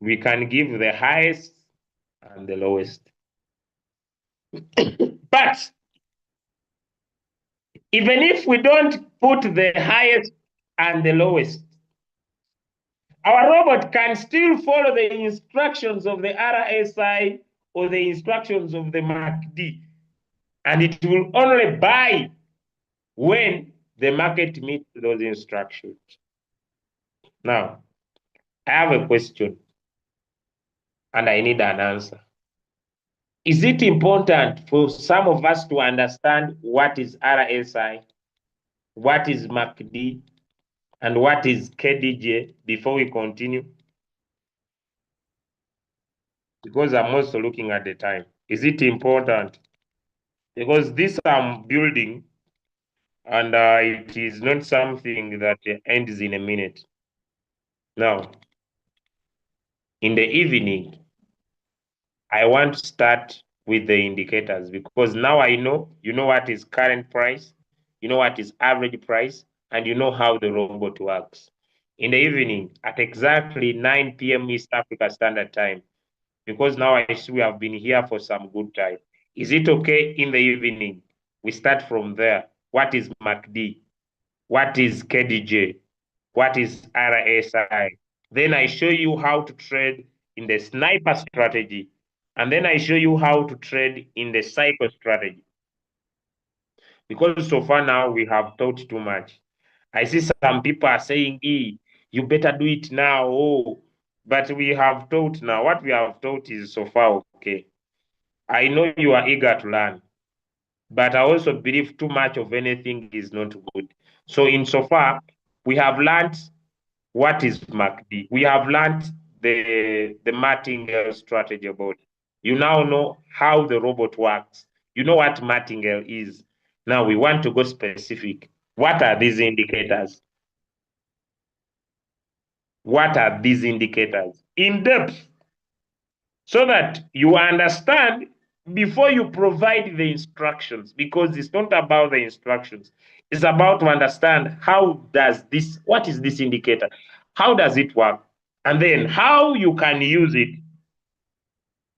we can give the highest and the lowest. But even if we don't put the highest and the lowest, our robot can still follow the instructions of the RSI or the instructions of the MACD, and it will only buy when the market meets those instructions. Now, I have a question, and I need an answer. Is it important for some of us to understand what is RSI, what is MACD, and what is KDJ before we continue? Because I'm also looking at the time. Is it important? Because this I'm building, and it is not something that ends in a minute. Now, in the evening, I want to start with the indicators because now I know, you know what is current price, you know what is average price, and you know how the robot works. In the evening, at exactly 9 p.m. East Africa Standard Time, because now I see we have been here for some good time. Is it okay in the evening? We start from there. What is MACD? What is KDJ? What is RSI? Then I show you how to trade in the sniper strategy. And then I show you how to trade in the cycle strategy. Because so far now we have taught too much. I see some people are saying, you better do it now. Oh, but we have taught now. What we have taught is so far okay. I know you are eager to learn, but I also believe too much of anything is not good. So insofar, we have learned what is MACD. We have learned the martingale strategy about it. You now know how the robot works. You know what martingale is. Now we want to go specific. What are these indicators? What are these indicators? In depth, so that you understand before you provide the instructions, because it's not about the instructions. It's about to understand what is this indicator? How does it work? And then how you can use it.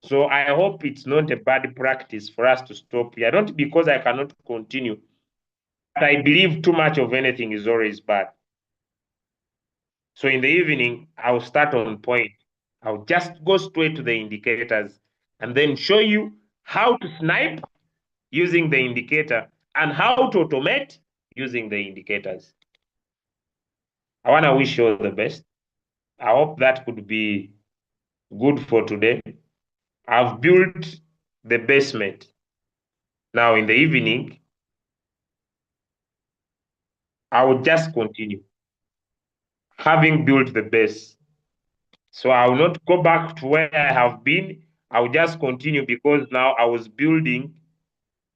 So I hope it's not a bad practice for us to stop here. Not because I cannot continue, but I believe too much of anything is always bad. So in the evening, I'll start on point. I'll just go straight to the indicators and then show you how to snipe using the indicator and how to automate using the indicators. I want to wish you all the best. I hope that could be good for today. I've built the basement. Now in the evening, I will just continue having built the base. So I will not go back to where I have been. I will just continue because now I was building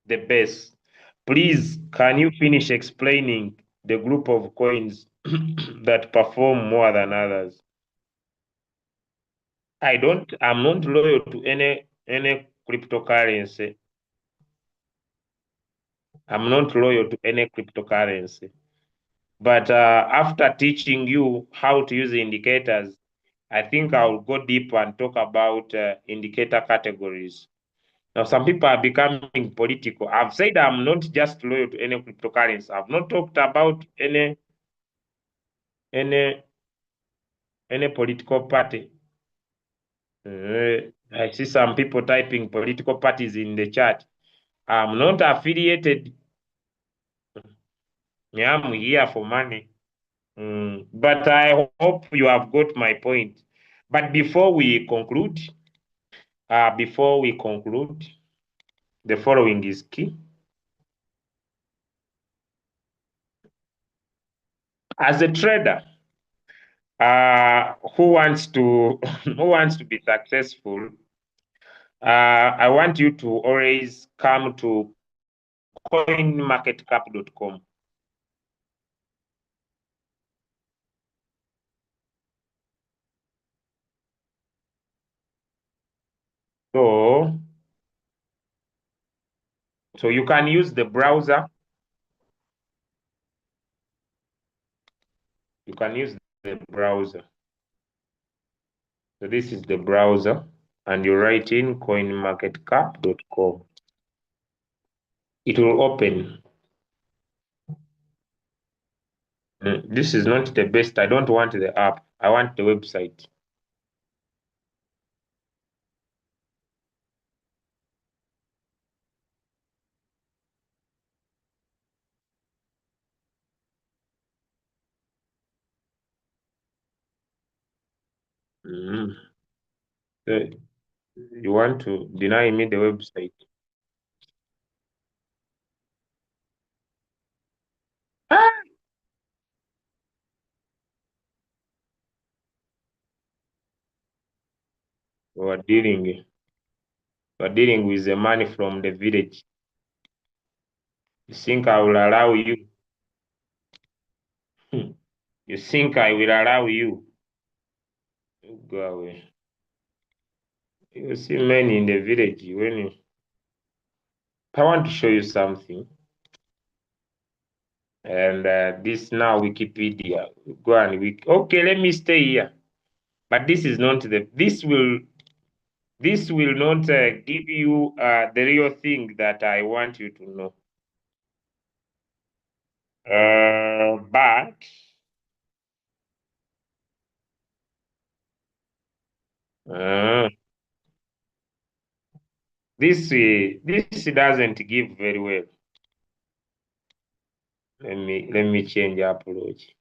the base. Please, can you finish explaining the group of coins that perform more than others? I'm not loyal to any cryptocurrency. I'm not loyal to any cryptocurrency. But after teaching you how to use indicators, I think I'll go deep and talk about indicator categories. Now, some people are becoming political. I've said I'm not just loyal to any cryptocurrency. I've not talked about any any political party. I see some people typing political parties in the chat. I'm not affiliated. Yeah, I'm here for money. But I hope you have got my point. But before we conclude, the following is key. As a trader, who wants to who wants to be successful, I want you to always come to coinmarketcap.com. So you can use the browser. You can use the browser. So this is the browser, and you write in coinmarketcap.com. It will open. This is not the best. I don't want the app. I want the website. Mm. So you want to deny me the website? Ah! We're dealing with the money from the village. You think I will allow you? You think I will allow you? Go away. You see men in the village when you... I want to show you something. And this now Wikipedia. Go and okay, let me stay here. But this is not this will not give you the real thing that I want you to know. But this doesn't give very well. Let me change approach.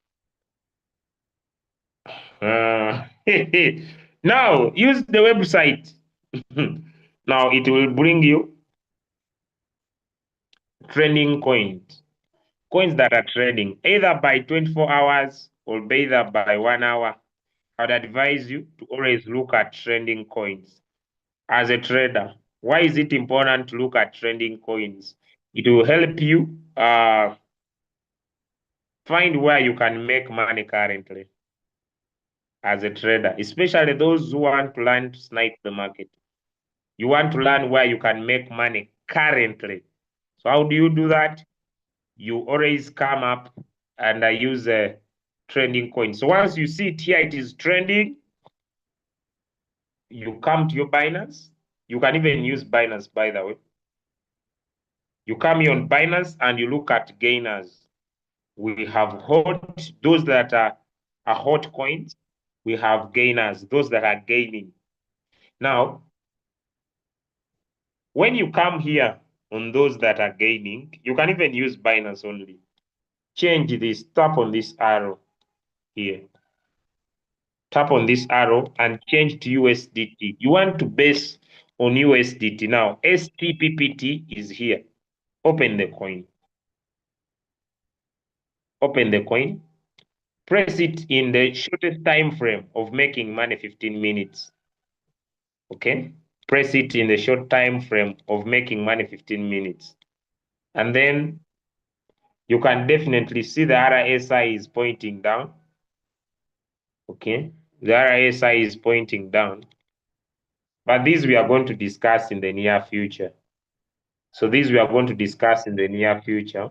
Now use the website. Now it will bring you trending coins that are trading either by 24 hours or either by 1 hour. I'd advise you to always look at trending coins. As a trader, why is it important to look at trending coins? It will help you find where you can make money currently as a trader, especially those who want to learn to snipe the market. You want to learn where you can make money currently. So how do you do that? You always come up and use a trending coin. So once you see it here, it is trending, you come to your Binance. You can even use Binance, by the way. You come here on Binance and you look at gainers. We have hot, those that are are hot coins. We have gainers, those that are gaining. Now, when you come here on those that are gaining, you can even use Binance only. Change this, tap on this arrow here. Tap on this arrow and change to USDT. You want to base on USDT. Now, STPPT is here. Open the coin. Open the coin. Press it in the shortest time frame of making money, 15 minutes. Okay? Press it in the short time frame of making money, 15 minutes. And then you can definitely see the RSI is pointing down. Okay? The RSI is pointing down. But these we are going to discuss in the near future. So these we are going to discuss in the near future.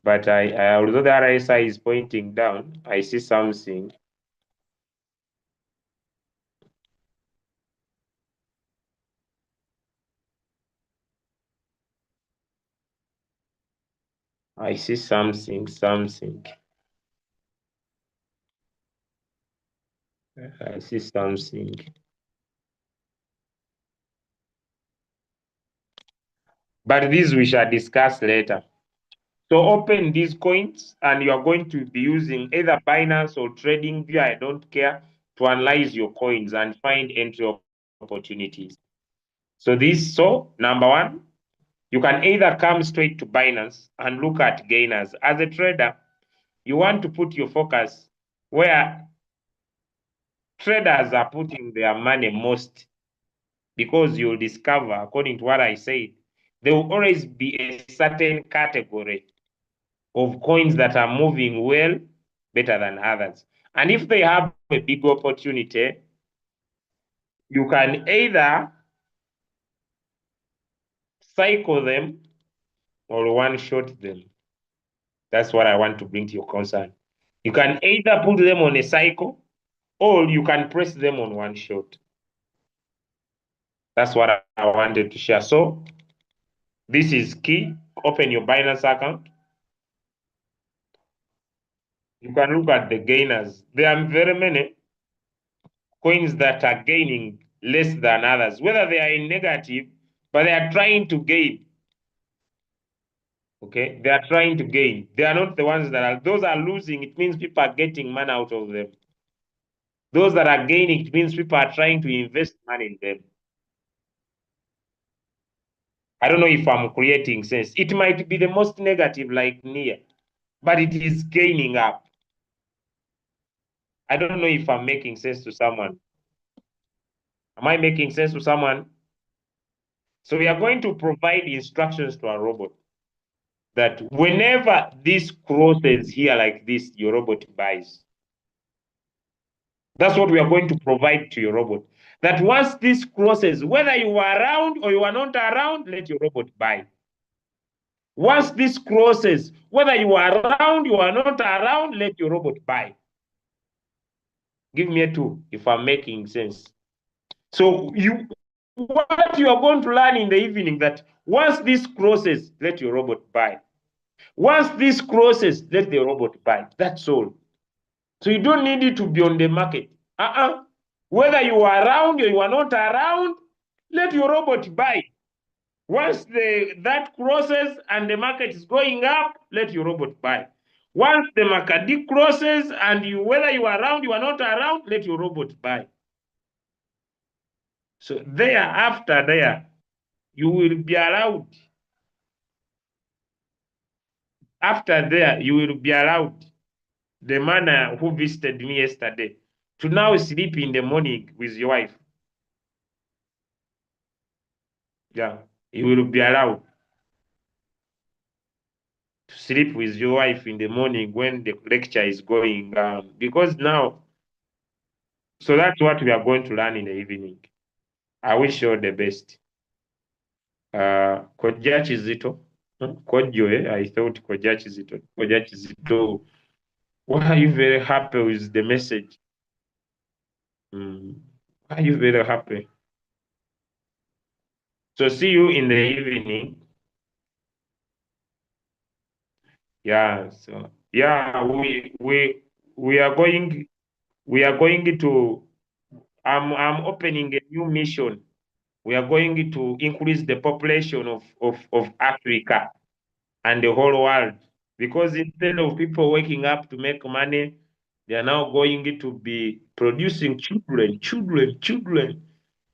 But although the RSI is pointing down, I see something. I see something. I see something. But these we shall discuss later. So open these coins and you are going to be using either Binance or TradingView, I don't care, to analyze your coins and find entry opportunities. So number one, you can either come straight to Binance and look at gainers. As a trader, you want to put your focus where traders are putting their money most, because you'll discover, according to what I said, there will always be a certain category of coins that are moving well, better than others. And if they have a big opportunity, you can either cycle them or one shot them. That's what I want to bring to your concern. You can either put them on a cycle or you can press them on one shot. That's what I wanted to share. So this is key. Open your Binance account. You can look at the gainers. There are very many coins that are gaining less than others, whether they are in negative, but they are trying to gain. Okay, they are trying to gain. They are not the ones that are, those are losing. It means people are getting money out of them. Those that are gaining, it means people are trying to invest money in them. I don't know if I'm creating sense. It might be the most negative, like near, but it is gaining up. I don't know if I'm making sense to someone. Am I making sense to someone? So we are going to provide instructions to our robot that whenever this crosses here like this, your robot buys. That's what we are going to provide to your robot. That once this crosses, whether you are around or you are not around, let your robot buy. Once this crosses, whether you are around, you are not around, let your robot buy. Give me a two if I'm making sense. So what you are going to learn in the evening, that once this crosses, let your robot buy. Once this crosses, let the robot buy. That's all. So you don't need it to be on the market. Whether you are around or you are not around, let your robot buy. Once that crosses and the market is going up, let your robot buy. Once the market crosses and whether you are around, you are not around, let your robot buy. So after there, you will be allowed. After there, you will be allowed, the man who visited me yesterday, to now sleep in the morning with your wife. Yeah, you will be allowed to sleep with your wife in the morning when the lecture is going. Because now, so that's what we are going to learn in the evening. I wish you all the best. Koja Chizito. Kojo, I thought Koja Chizito. Koja Chizito. Why are you very happy with the message? Why are you very happy? So see you in the evening. Yeah, so yeah, we we are going we are going to I'm opening a new mission. We are going to increase the population of Africa and the whole world. Because instead of people waking up to make money, they are now going to be producing children, children, children.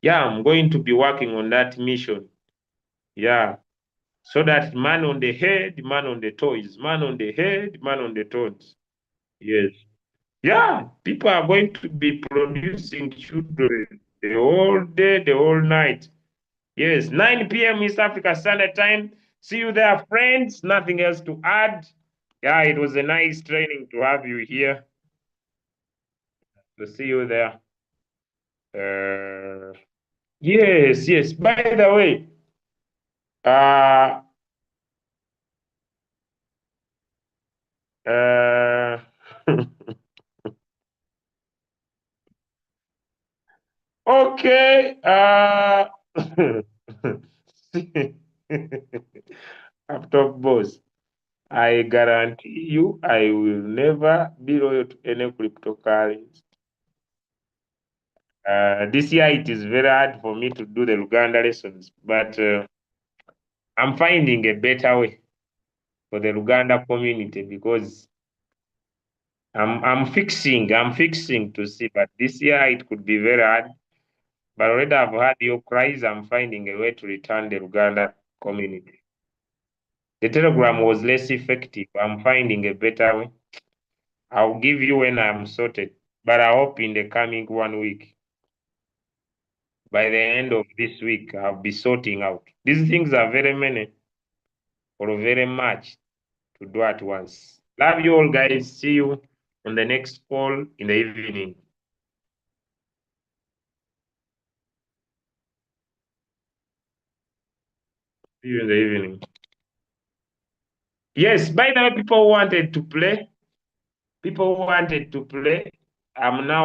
Yeah, I'm going to be working on that mission. Yeah. So that man on the head, man on the toes, man on the head, man on the toes. Yes. Yeah, people are going to be producing children the whole day, the whole night. Yes, 9 p.m. East Africa Standard Time. See you there, friends. Nothing else to add. Yeah, it was a nice training to have you here. To see you there. Uh, yes, yes. By the way, uh, uh, okay. Laptop boss. I guarantee you, I will never be loyal to any cryptocurrency. This year it is very hard for me to do the Luganda lessons, but I'm finding a better way for the Luganda community because I'm fixing to see, but this year it could be very hard. But already I've had your cries. I'm finding a way to return the Luganda community. The Telegram was less effective. I'm finding a better way. I'll give you when I'm sorted, but I hope in the coming 1 week, by the end of this week, I'll be sorting out. These things are very many or very much to do at once. Love you all, guys. See you on the next call in the evening. See you in the evening. Yes, by the way, people who wanted to play, I'm now